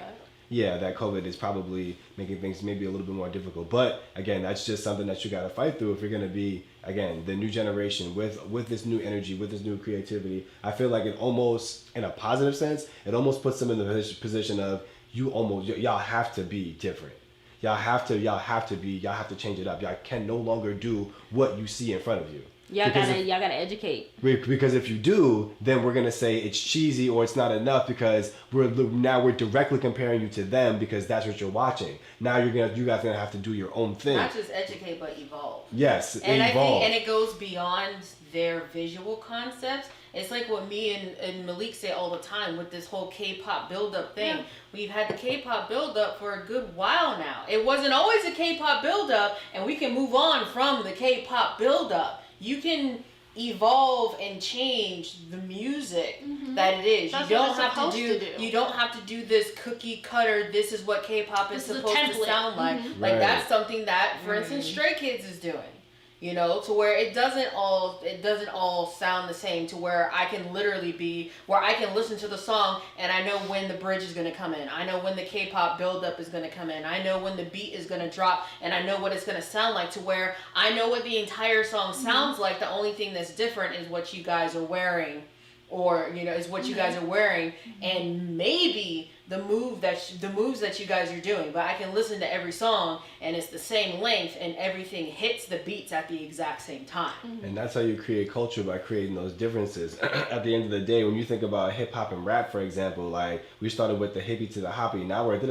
that COVID is probably making things maybe a little bit more difficult. But again, that's just something that you got to fight through if you're going to be, again, the new generation with this new energy, with this new creativity. I feel like it almost, in a positive sense, it almost puts them in the position of y'all have to be different. Y'all have to change it up. Y'all can no longer do what you see in front of you. Y'all gotta educate. Because if you do, then we're gonna say it's cheesy or it's not enough because we're directly comparing you to them because that's what you're watching. Now you guys gonna have to do your own thing. Not just educate, but evolve. Yes, and evolve. And it goes beyond their visual concepts. It's like what me and Malik say all the time with this whole K-pop build-up thing. Yeah. We've had the K-pop build-up for a good while now. It wasn't always a K-pop build-up, and we can move on from the K-pop build-up. You can evolve and change the music that it is. That's you don't have to do. You don't have to do this cookie cutter. This is what K-pop is supposed to sound like. Like that's something that, for instance, Stray Kids is doing. You know, to where it doesn't all sound the same. To where I can literally I can listen to the song and I know when the bridge is gonna come in. I know when the K-pop buildup is gonna come in. I know when the beat is gonna drop, and I know what it's gonna sound like. To where I know what the entire song sounds like. The only thing that's different is what you guys are wearing, or is what you guys are wearing, and maybe the moves that you guys are doing. But I can listen to every song and it's the same length and everything hits the beats at the exact same time. And that's how you create culture, by creating those differences. At the end of the day, when you think about hip hop and rap, for example, like we started with the hippie to the hoppy, now we're like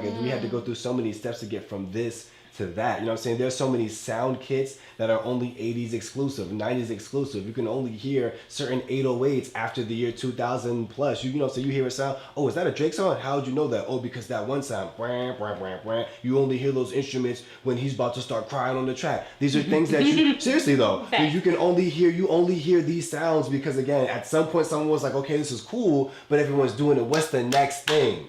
we had to go through so many steps to get from this to that. You know what I'm saying? There's so many sound kits that are only 80s exclusive, 90s exclusive. You can only hear certain 808s after the year 2000 plus. You know, so you hear a sound, oh, is that a Drake song? How would you know that? Oh, because that one sound, you only hear those instruments when he's about to start crying on the track. These are things that you, seriously though, you only hear these sounds because, again, at some point someone was like, okay, this is cool, but everyone's doing it. What's the next thing?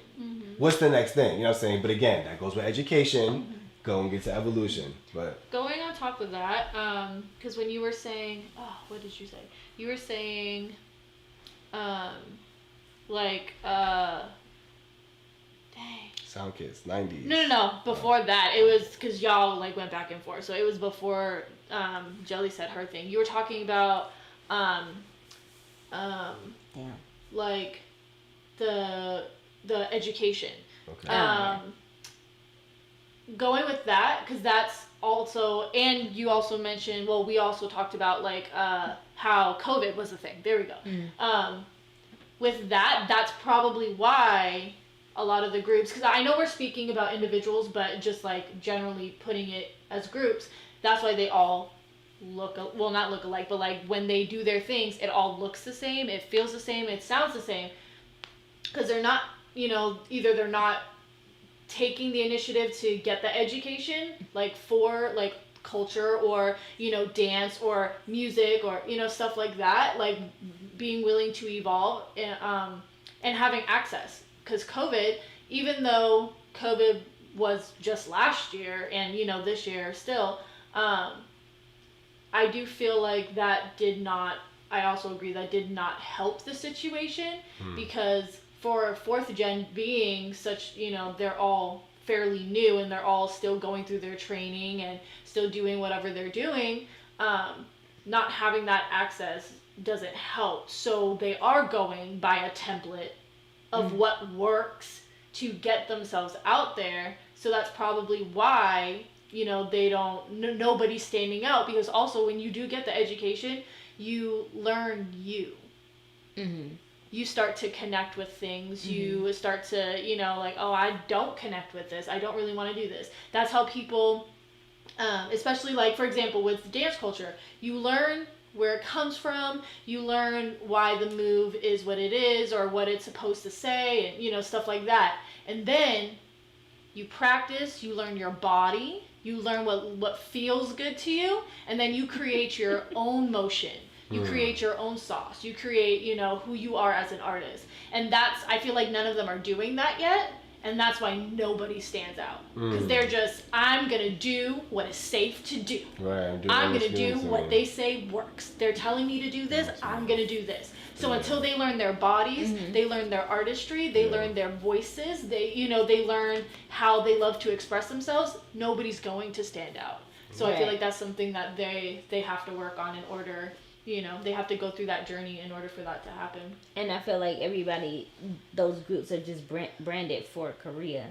What's the next thing? You know what I'm saying? But again, that goes with education. Go and get to evolution. But going on top of that, because when you were saying, what did you say? You were saying, dang. Sound Kids, 90s. No. Before that, it was because y'all like went back and forth. So it was before Jelly said her thing. You were talking about like the education. Okay. Going with that, because that's also, and you also mentioned, well, we also talked about like how COVID was a thing. There we go. With that, that's probably why a lot of the groups, because I know we're speaking about individuals, but just like generally putting it as groups, that's why they all not look alike, but like when they do their things, it all looks the same, it feels the same, it sounds the same, because they're not, either they're not taking the initiative to get the education, like for like culture or, dance or music or, stuff like that, like being willing to evolve and having access. Because COVID, even though COVID was just last year and, this year still, I do feel like that did not help the situation because for fourth gen being such, they're all fairly new and they're all still going through their training and still doing whatever they're doing, not having that access doesn't help. So they are going by a template of what works to get themselves out there. So that's probably why, nobody's standing out, because also when you do get the education, you learn you. You start to connect with things. You start to, like, oh, I don't connect with this. I don't really want to do this. That's how people, especially like, for example, with dance culture, you learn where it comes from, you learn why the move is what it is or what it's supposed to say, and stuff like that. And then you practice, you learn your body, you learn what feels good to you, and then you create your own motion. You create your own sauce. You create, who you are as an artist. And I feel like none of them are doing that yet. And that's why nobody stands out. Because they're just, I'm going to do what is safe to do. Right, I'm going to do what they say works. They're telling me to do this, I'm going to do this. So until they learn their bodies, they learn their artistry, they learn their voices, they learn how they love to express themselves, nobody's going to stand out. So I feel like that's something that they have to work on in order, they have to go through that journey in order for that to happen. And I feel like those groups are just branded for Korea.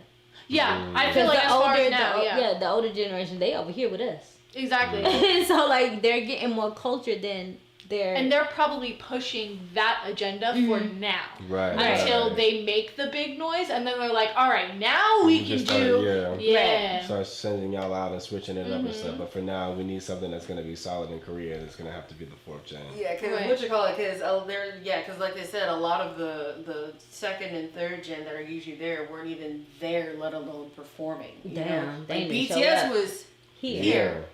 Yeah, I feel like as far as now, the older generation, they over here with us. Exactly. And so like they're getting more culture than they're probably pushing that agenda for now. Right. Until they make the big noise, and then they're like, all right, now we can do. Yeah. Start sending y'all out and switching it up and stuff. But for now, we need something that's going to be solid in Korea, and it's going to have to be the fourth gen. Yeah, because because like they said, a lot of the second and third gen that are usually there weren't even there, let alone performing. Damn, like BTS was here.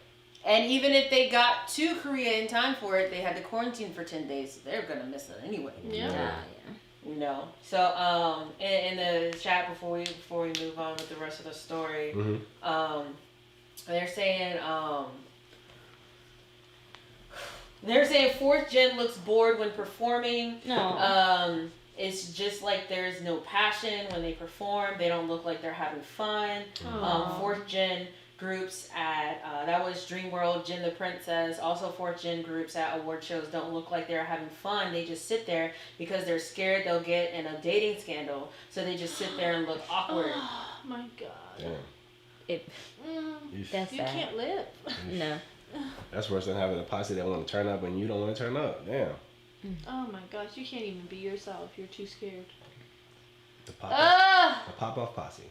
And even if they got to Korea in time for it, they had to quarantine for 10 days. So they're going to miss it anyway. Yeah. So, in the chat before we move on with the rest of the story, they're saying fourth gen looks bored when performing. No. It's just like there's no passion when they perform. They don't look like they're having fun. Fourth gen groups at that was Dream World, Jin the Princess, also fourth gen groups at award shows don't look like they're having fun. They just sit there because they're scared they'll get in a dating scandal, so they just sit there and look awkward. Oh my god. That's you sad. Can't live. No. That's worse than having a posse that want to turn up and you don't want to turn up. Damn. Oh my gosh, you can't even be yourself. You're too scared. The pop-off posse.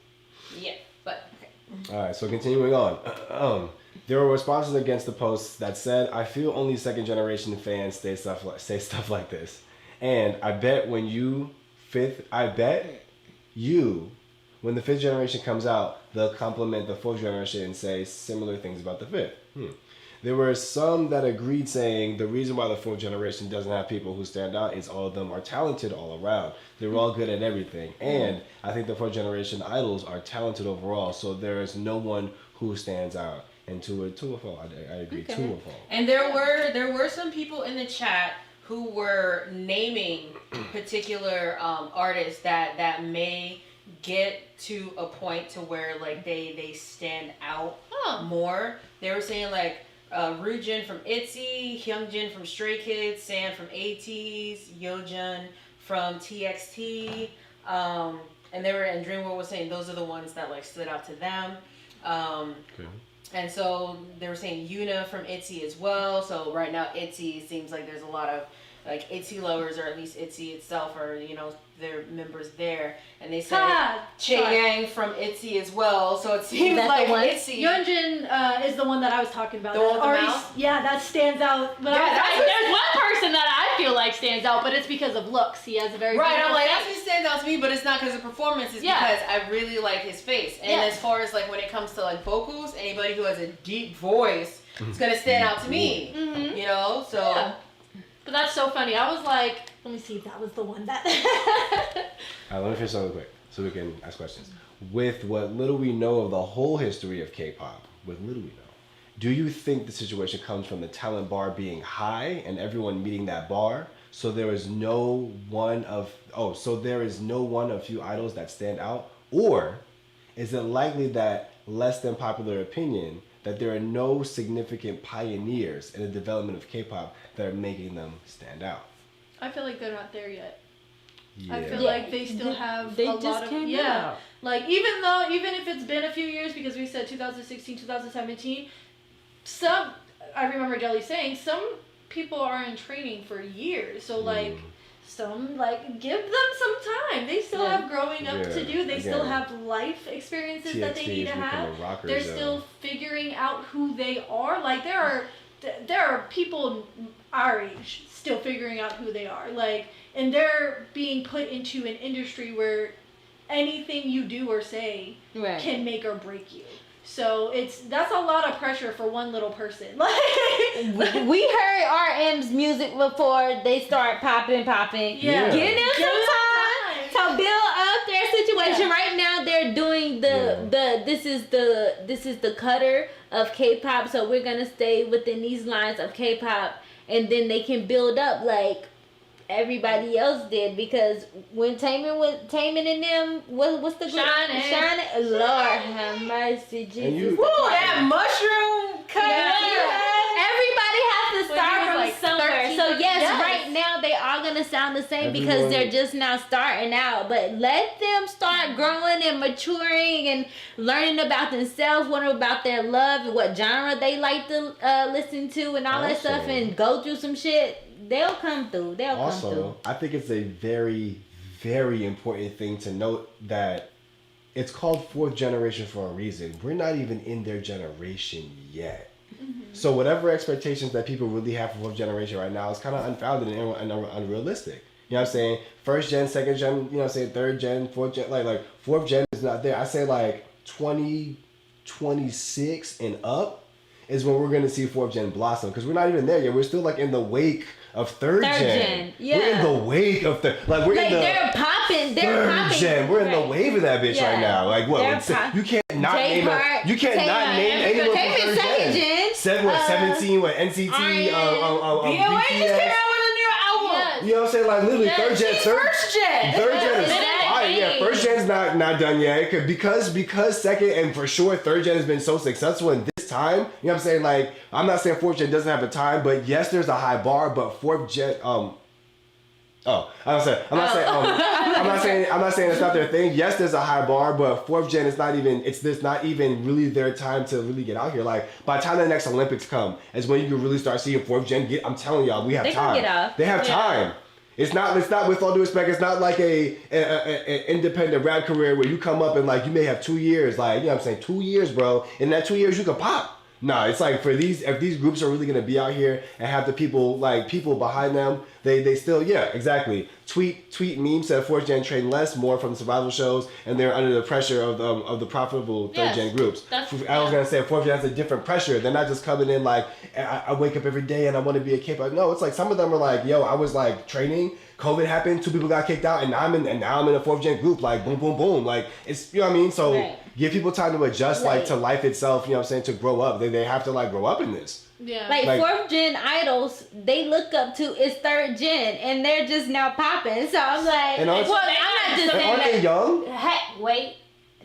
Yeah, but okay. All right, so continuing on. There were responses against the posts that said, "I feel only second generation fans say stuff like this," and I bet when the fifth generation comes out, they'll compliment the fourth generation and say similar things about the fifth. There were some that agreed saying the reason why the fourth generation doesn't have people who stand out is all of them are talented all around. They're all good at everything. And I think the fourth generation idols are talented overall, so there is no one who stands out. And to a fault, I agree, to a fault. And there were some people in the chat who were naming particular artists that may get to a point to where like they stand out more. They were saying like Ryujin from ITZY, Hyungjin from Stray Kids, Sam from ATEEZ, Yeojun from TXT, and Dreamworld was saying those are the ones that like stood out to them. And so they were saying Yuna from ITZY as well. So right now ITZY seems like there's a lot of like ITZY lovers, or at least ITZY itself, or their members there. And they said Chae-Yang from ITZY as well. So it seems like ITZY. Yeonjun is the one that I was talking about. The one with the mouth? Yeah, that stands out. But there's one person that I feel like stands out, but it's because of looks. He has a very I'm like, that's what stands out to me, but it's not because of performance. It's because I really like his face. And as far as like when it comes to like vocals, anybody who has a deep voice is gonna stand out to me. So. Yeah. But that's so funny. I was like, let me see if that was the one that. All right, let me finish something quick so we can ask questions. With what little we know of the whole history of K-pop, do you think the situation comes from the talent bar being high and everyone meeting that bar? So there is no one of few idols that stand out? Or is it likely that, less than popular opinion, that there are no significant pioneers in the development of K-pop that are making them stand out? I feel like they're not there yet. Yeah. I feel like they still have a lot of out. Like even if it's been a few years, because we said 2016, 2017, I remember Jelly saying some people are in training for years. So like some like give them some time. They still have growing up to do. They still have life experiences that they need to have. They're still figuring out who they are. Like there are people our age still figuring out who they are. Like, and they're being put into an industry where anything you do or say can make or break you. So that's a lot of pressure for one little person. Like we heard RM's music before they start popping. Yeah. Give them some time to build up their situation. Right now they're doing this is the cutter of K-pop. So we're gonna stay within these lines of K-pop, and then they can build up like everybody else did, because when Taemin and them, what's the group? Shining. Lord have mercy, Jesus. That mushroom cut. Everybody has to start from somewhere. So yes, right now they are gonna sound the same because they're just now starting out. But let them start growing and maturing and learning about themselves, what about their love, what genre they like to listen to, and all that stuff, and go through some shit. They'll come through. I think it's a very, very important thing to note that it's called fourth generation for a reason. We're not even in their generation yet. So whatever expectations that people really have for fourth generation right now is kind of unfounded and unrealistic. You know what I'm saying? First gen, second gen, you know what I'm saying? Third gen, fourth gen, like fourth gen is not there. I say like 2026 and up is when we're going to see fourth gen blossom, because we're not even there yet. We're still like in the wake of third gen. Yeah. We're in the wake of they're popping. Third gen. We're in the wave of that bitch right now. Like what? You can't not name anyone from third gen. 17, NCT, BTS. BOA just came out with a new album. You know what I'm saying? Like literally third gen. First gen. Third gen is fire. Yeah, first gen's not done yet, because second and for sure third gen has been so successful in this time. You know what I'm saying? Like, I'm not saying fourth gen doesn't have a time, but yes, there's a high bar, but fourth gen I'm not saying it's not their thing. Yes, there's a high bar, but fourth gen is not even really their time to really get out here. Like, by the time the next Olympics come is when you can really start seeing fourth gen I'm telling y'all, we have time. They have time. It's not with all due respect, it's not like a independent rap career where you come up and like you may have 2 years, like, you know what I'm saying, 2 years, bro. In that 2 years you can pop. Nah, it's like if these groups are really gonna be out here and have the people behind them, They still, yeah, exactly. Tweet memes that 4th gen train less, more from survival shows, and they're under the pressure of the profitable 3rd gen groups. I was gonna say 4th gen has a different pressure. They're not just coming in like, I wake up every day and I want to be a K-pop. No, it's like some of them are like, yo, I was like training, COVID happened, 2 people got kicked out, and now I'm in a 4th gen group. Like boom, boom, boom. Like it's, you know what I mean. So give people time to adjust, like to life itself. You know what I'm saying? To grow up, they have to like grow up in this. Yeah. Like 4th gen idols, they look up to is 3rd gen, and they're just now popping. So I'm like, and well, I'm not just saying aren't that. they young? Heck, wait.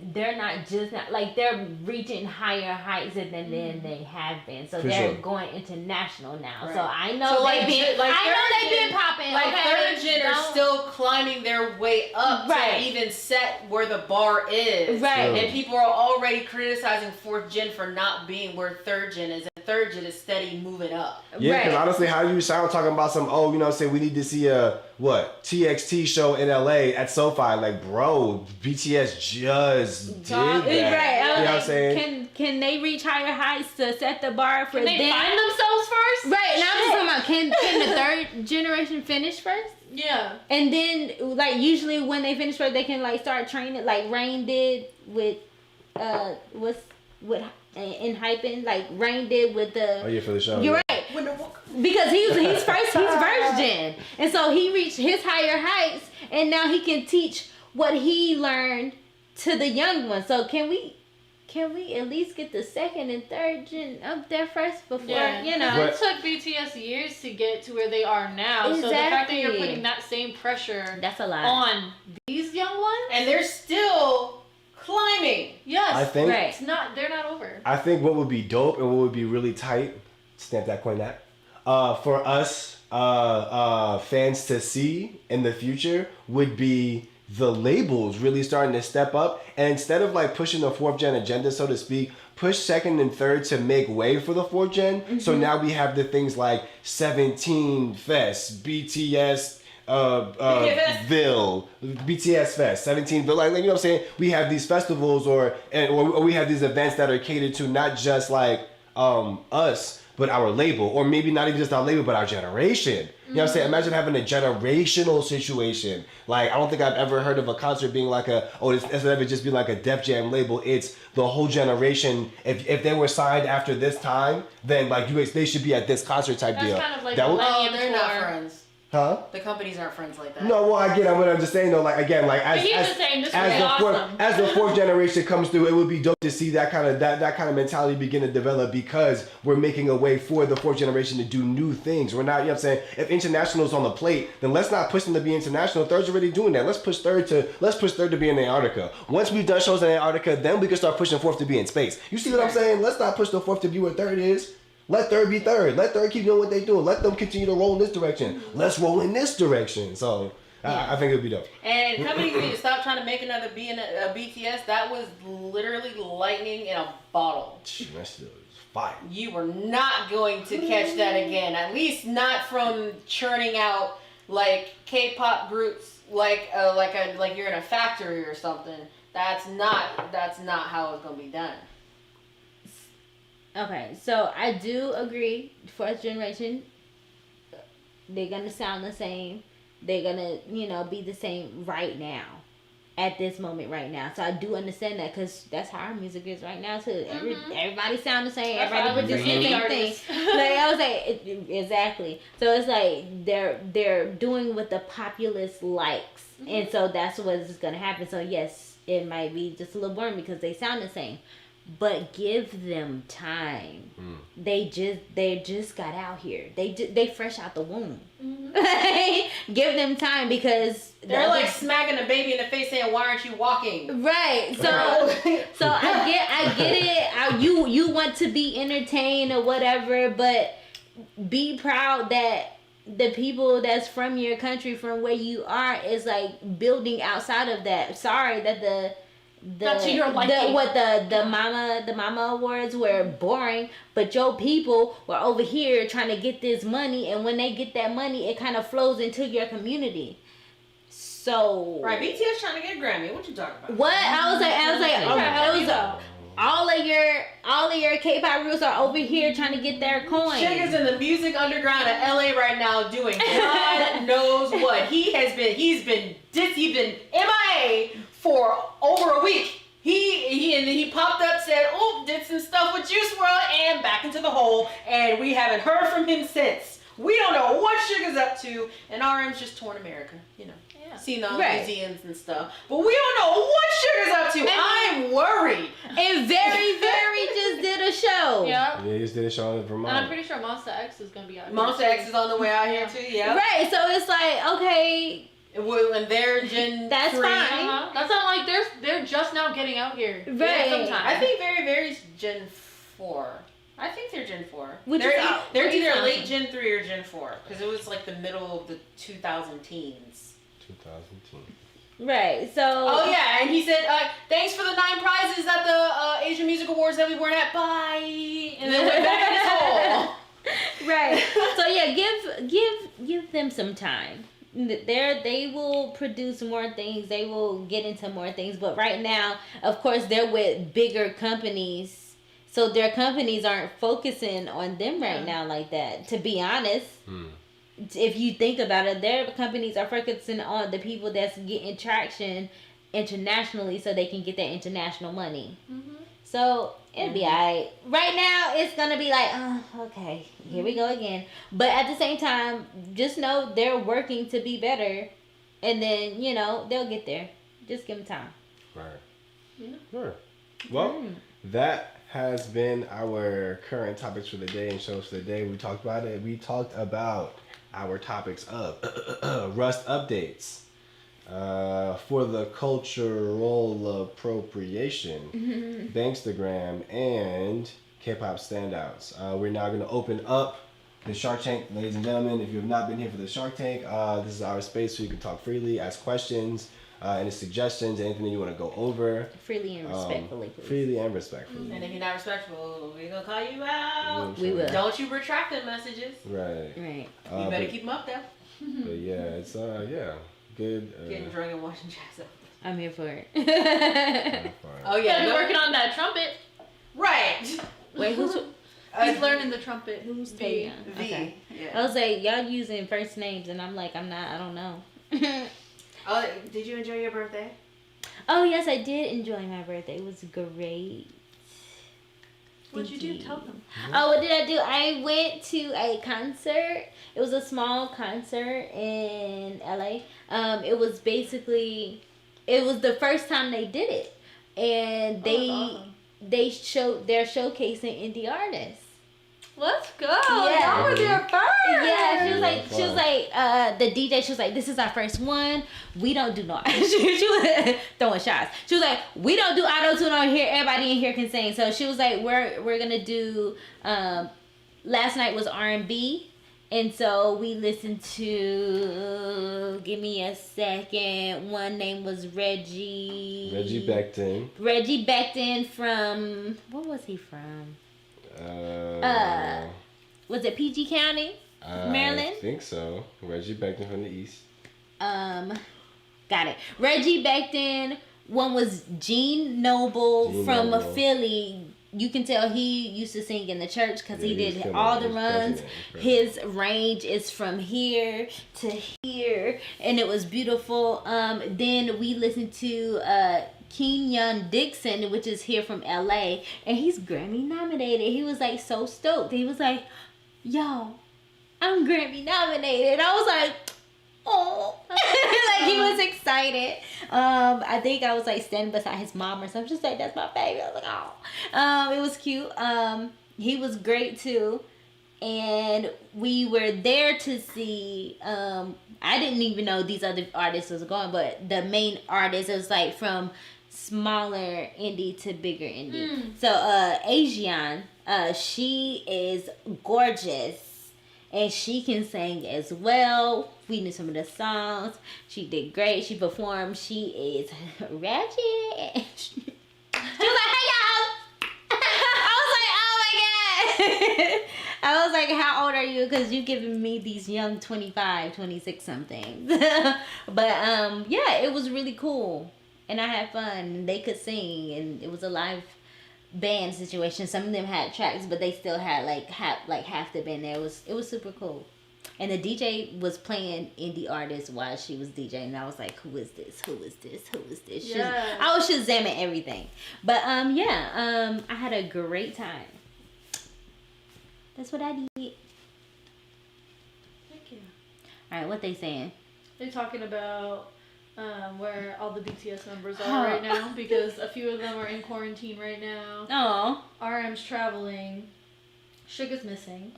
They're not just not like they're reaching higher heights than they have been. So they're going international now. Right. So I know so they've been popping. Like okay? 3rd gen are still climbing their way up to even set where the bar is. Right. And people are already criticizing 4th gen for not being where 3rd gen is. And 3rd gen is steady moving up. Yeah, because honestly, how do you sound talking about some, you know what I'm saying, we need to see a, TXT show in LA at SoFi. Like, bro, BTS just did that. Right. You know what I'm saying? Can they reach higher heights to set the bar for them? Can they find themselves first? Right, and I'm just talking about, can the 3rd generation finish first? Yeah. And then, like, usually when they finish first, they can, like, start training, like Rain did with, in HYBE, like Rain did with the... Oh, yeah, for the show. You're right. Because he's first gen. And so he reached his higher heights, and now he can teach what he learned to the young ones. So can we at least get the 2nd and 3rd gen up there first before, you know? It took BTS years to get to where they are now. Exactly. So the fact that you're putting that same pressure that's a lot on these young ones. And they're still climbing. Yes. I think they're not over. I think what would be dope and what would be really tight, stamp that, coin that, for us fans to see in the future would be the labels really starting to step up, and instead of like pushing the 4th gen agenda, so to speak, push 2nd and 3rd to make way for the 4th gen. Mm-hmm. So now we have the things like 17 Fest, BTS Ville, BTS Fest, 17 Ville, like you know what I'm saying? We have these festivals or we have these events that are catered to not just like us, but our label, or maybe not even just our label, but our generation. You know what I'm saying? Imagine having a generational situation. Like, I don't think I've ever heard of a concert being like instead of it just being like a Def Jam label, it's the whole generation. If they were signed after this time, then like they should be at this concert type deal. That's kind of like they're not friends. Huh? The companies aren't friends like that. No, well, I get it. What I'm just saying though, like again, like as the 4th generation comes through, it would be dope to see that kind of mentality begin to develop, because we're making a way for the 4th generation to do new things. We're not, you know what I'm saying? If international's on the plate, then let's not push them to be international. 3rd's already doing that. Let's push 3rd to be in Antarctica. Once we've done shows in Antarctica, then we can start pushing 4th to be in space. You see what I'm saying? Let's not push the 4th to be where 3rd is. Let 3rd be 3rd. Let 3rd keep doing what they're doing. Let them continue to roll in this direction. Let's roll in this direction. So I think it'd be dope. And companies need to stop trying to make another BTS. That was literally lightning in a bottle. That shit was fire. You were not going to catch that again. At least not from churning out like K-pop groups, like you're in a factory or something. That's not how it's gonna be done. Okay, so I do agree. 4th generation, they're gonna sound the same. They're gonna, be the same right now, at this moment right now. So I do understand that, because that's how our music is right now too. Everybody sound the same. Everybody produce the same thing. Like I was like, exactly. So it's like they're doing what the populace likes, and so that's what's gonna happen. So yes, it might be just a little boring because they sound the same. But give them time. They just got out here. They fresh out the womb. Give them time, because they're like smacking a baby in the face saying, "Why aren't you walking?" Right. So I get it. You want to be entertained or whatever, but be proud that the people that's from your country, from where you are, is like building outside of that. Sorry that the mama awards were boring, but your people were over here trying to get this money, and when they get that money, it kind of flows into your community. So right, BTS trying to get a Grammy. What you talking about? What I was like, all of your K-pop roots are over here trying to get their coin. Sugar's in the music underground of LA right now doing God knows what. He's been MIA for over a week. He popped up, said, "Oh, did some stuff with Juice WRLD," and back into the hole, and we haven't heard from him since. We don't know what Sugar's up to, and RM's just touring America, you know. Yeah. Seen all museums and stuff. But we don't know what Sugar's up to. I'm worried. And Very just did a show. Yeah. Yeah, he just did a show in Vermont. And I'm pretty sure Monsta X is going to be out here. Monsta X is on the way out here too, yeah. Right, so it's like, okay. And they're Gen That's 3. fine. That's not like they're just now getting out here. Right. Sometime. I think Very's Gen 4. I think they're Gen 4. Which they're is they're pretty either awesome. late Gen 3 or Gen 4 because it was like the middle of the 2000 teens. 2010. Right, so. Oh yeah, and he said, "Thanks for the 9 prizes at the Asian Music Awards that we weren't at. Bye." And then went back in his hole. Right. So yeah, give them some time. They will produce more things. They will get into more things. But right now, of course, they're with bigger companies. So their companies aren't focusing on them right now like that. To be honest, if you think about it, their companies are focusing on the people that's getting traction internationally so they can get that international money. Mm-hmm. So it'll be alright. Right now, it's gonna be like, oh, okay, here we go again. But at the same time, just know they're working to be better, and then they'll get there. Just give them time. Right. Yeah. Sure. Well, that has been our current topics for the day and shows for the day. We talked about it. We talked about our topics of Rust updates. For the cultural appropriation, BANGSTAGRAM, and K-pop standouts. We're now going to open up the Shark Tank, ladies and gentlemen. If you have not been here for the Shark Tank, this is our space so you can talk freely, ask questions, any suggestions, anything that you want to go over. Freely and respectfully, please. Freely and respectfully. And if you're not respectful, we're going to call you out. We will. Don't you retract them messages. Right. You better keep them up there. But yeah, it's good. Getting drunk and watching jazz up. I'm here for it. Oh yeah, Been working on that trumpet. Right. Wait, who's He's learning the trumpet. who's V. Tavion? V. Okay. Yeah. I was like, y'all using first names, and I'm like, I don't know. Oh, did you enjoy your birthday? Oh yes, I did enjoy my birthday. It was great. What'd you do? Tell them. Oh, what did I do? I went to a concert. It was a small concert in LA. It was the first time they did it, and they're showcasing indie artists. Let's go. Yeah. Y'all were there first. Yeah, she was like, the DJ, she was like, this is our first one. We don't do no, she was throwing shots. She was like, we don't do auto-tune on here. Everybody in here can sing. So she was like, we're gonna do, last night was R&B. And so we listened to, give me a second, one name was Reggie Becton. Reggie Becton from, what was he from? Was it PG County, Maryland? I think so. Reggie Becton from the East. Got it. Reggie Becton. One was Gene Noble from Philly. You can tell he used to sing in the church because he did all the runs. His range is from here to here, and it was beautiful. Then we listened to Kenyon Dixon, which is here from LA, and he's Grammy nominated. He was like so stoked. He was like, yo, I'm Grammy nominated. I was like, oh, like he was excited. I think I was like standing beside his mom or something. Just like, that's my baby. I was like, oh, it was cute. He was great too. And we were there to see, I didn't even know these other artists was going, but the main artist was like from smaller indie to bigger indie. So Asian, she is gorgeous and she can sing as well. We knew some of the songs. She did great. She performed. She is ratchet. She was like, hey y'all. I was like, oh my god. I was like, how old are you? Because you giving me these young 25, 26 something. But yeah, it was really cool. And I had fun. They could sing. And it was a live band situation. Some of them had tracks, but they still had like half the band there. It was super cool. And the DJ was playing indie artists while she was DJing. And I was like, who is this? Who is this? Who is this? Yes. I was Shazamming everything. But I had a great time. That's what I did. Thank you. All right, what they saying? They're talking about where all the BTS members are right now, because a few of them are in quarantine right now. Oh. RM's traveling. Suga's missing.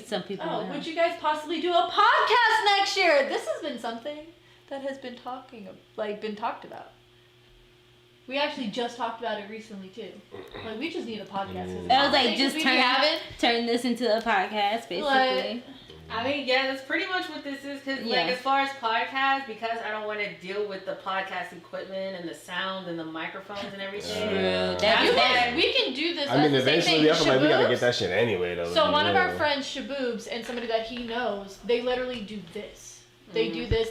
Some people. Would you guys possibly do a podcast next year? This has been something that has been been talked about. We actually just talked about it recently too. Like, we just need a podcast. I was like, just turn this into a podcast, basically. Like, I mean, yeah, that's pretty much what this is. Because, like, as far as podcasts, because I don't want to deal with the podcast equipment and the sound and the microphones and everything. We can do this. I mean, eventually, we gotta get that shit anyway, though. So one of our friends, Shaboobs, and somebody that he knows, they literally do this. They do this.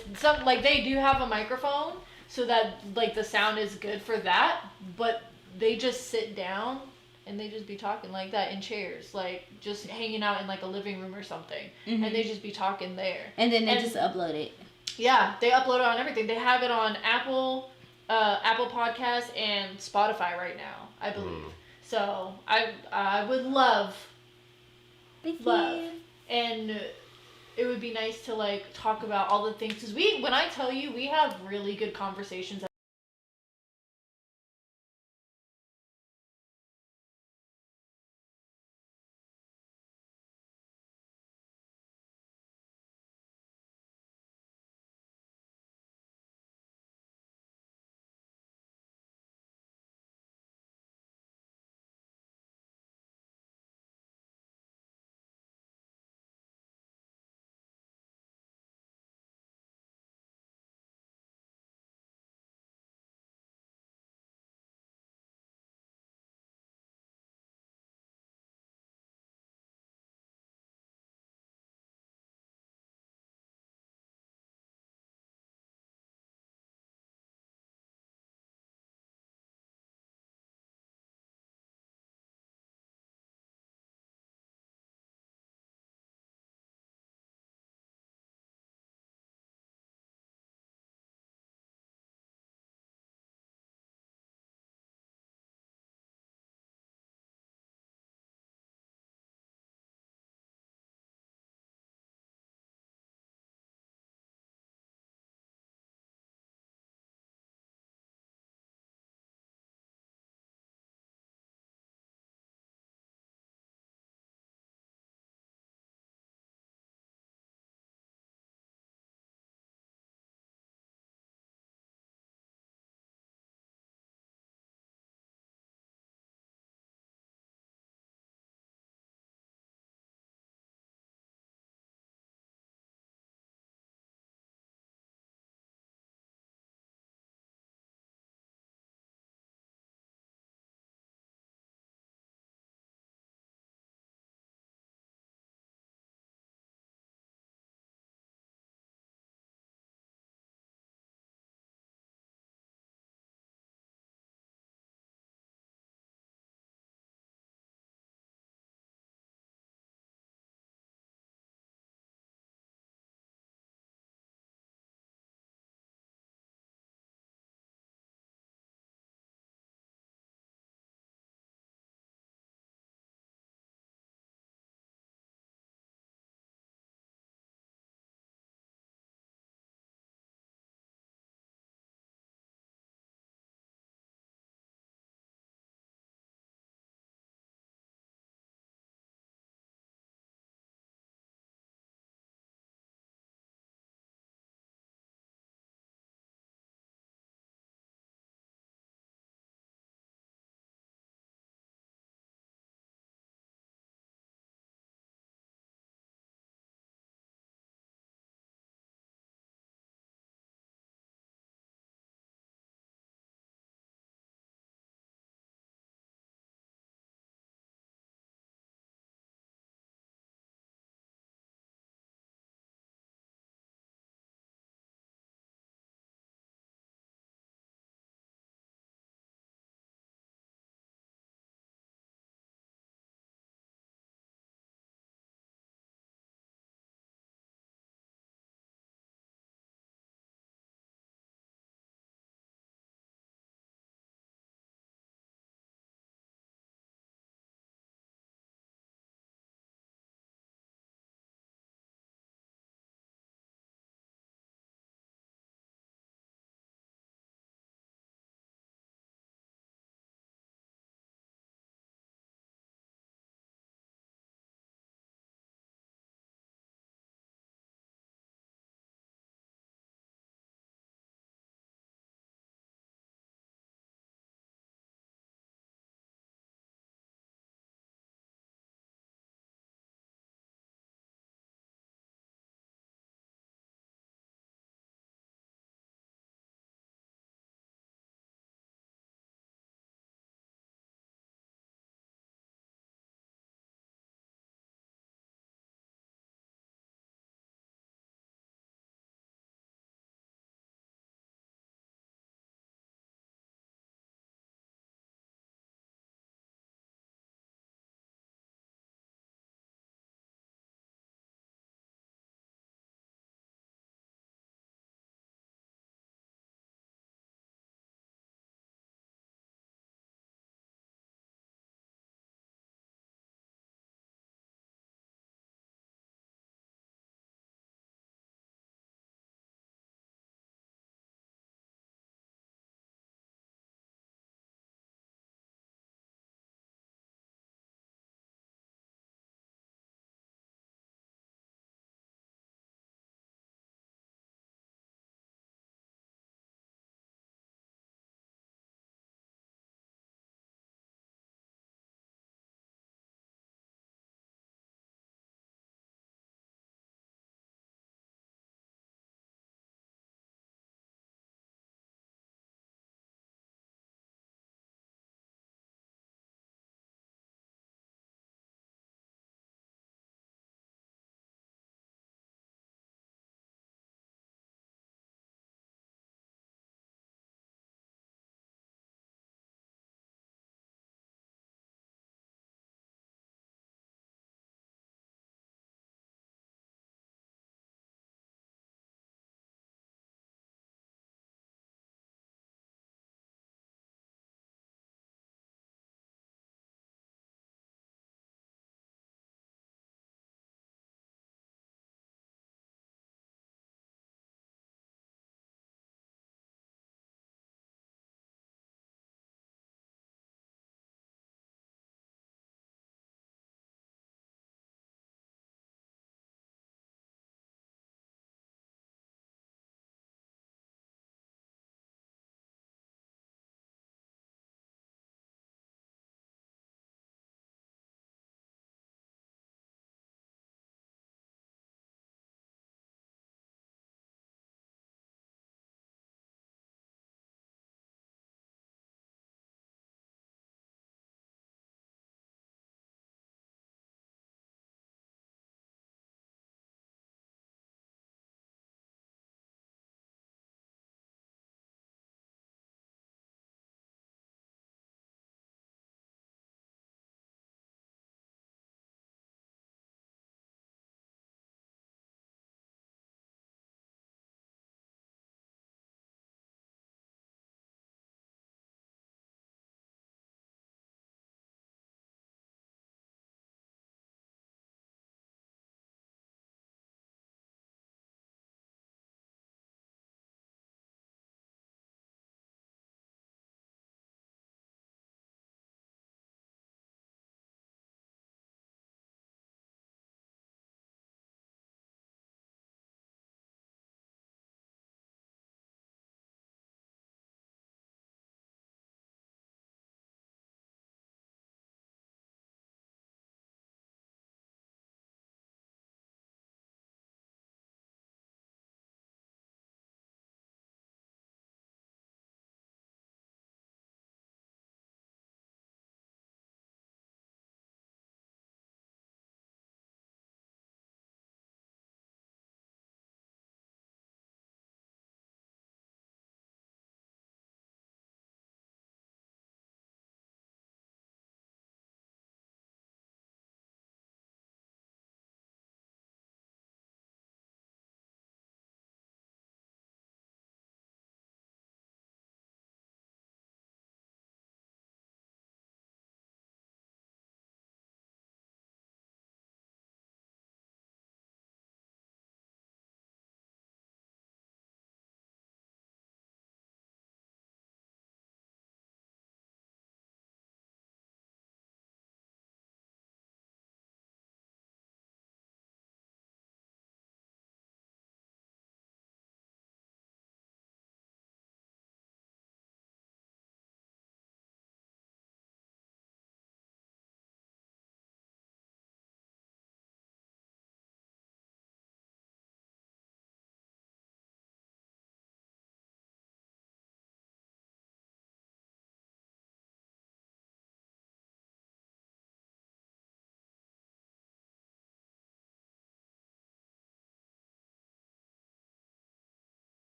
They do have a microphone so that, like, the sound is good for that, but they just sit down and they just be talking like that in chairs, like just hanging out in like a living room or something, and they just be talking there. And then they just upload it. Yeah, they upload it on everything. They have it on Apple Podcasts and Spotify right now, I believe. So I would love, and it would be nice to like talk about all the things, because when I tell you, we have really good conversations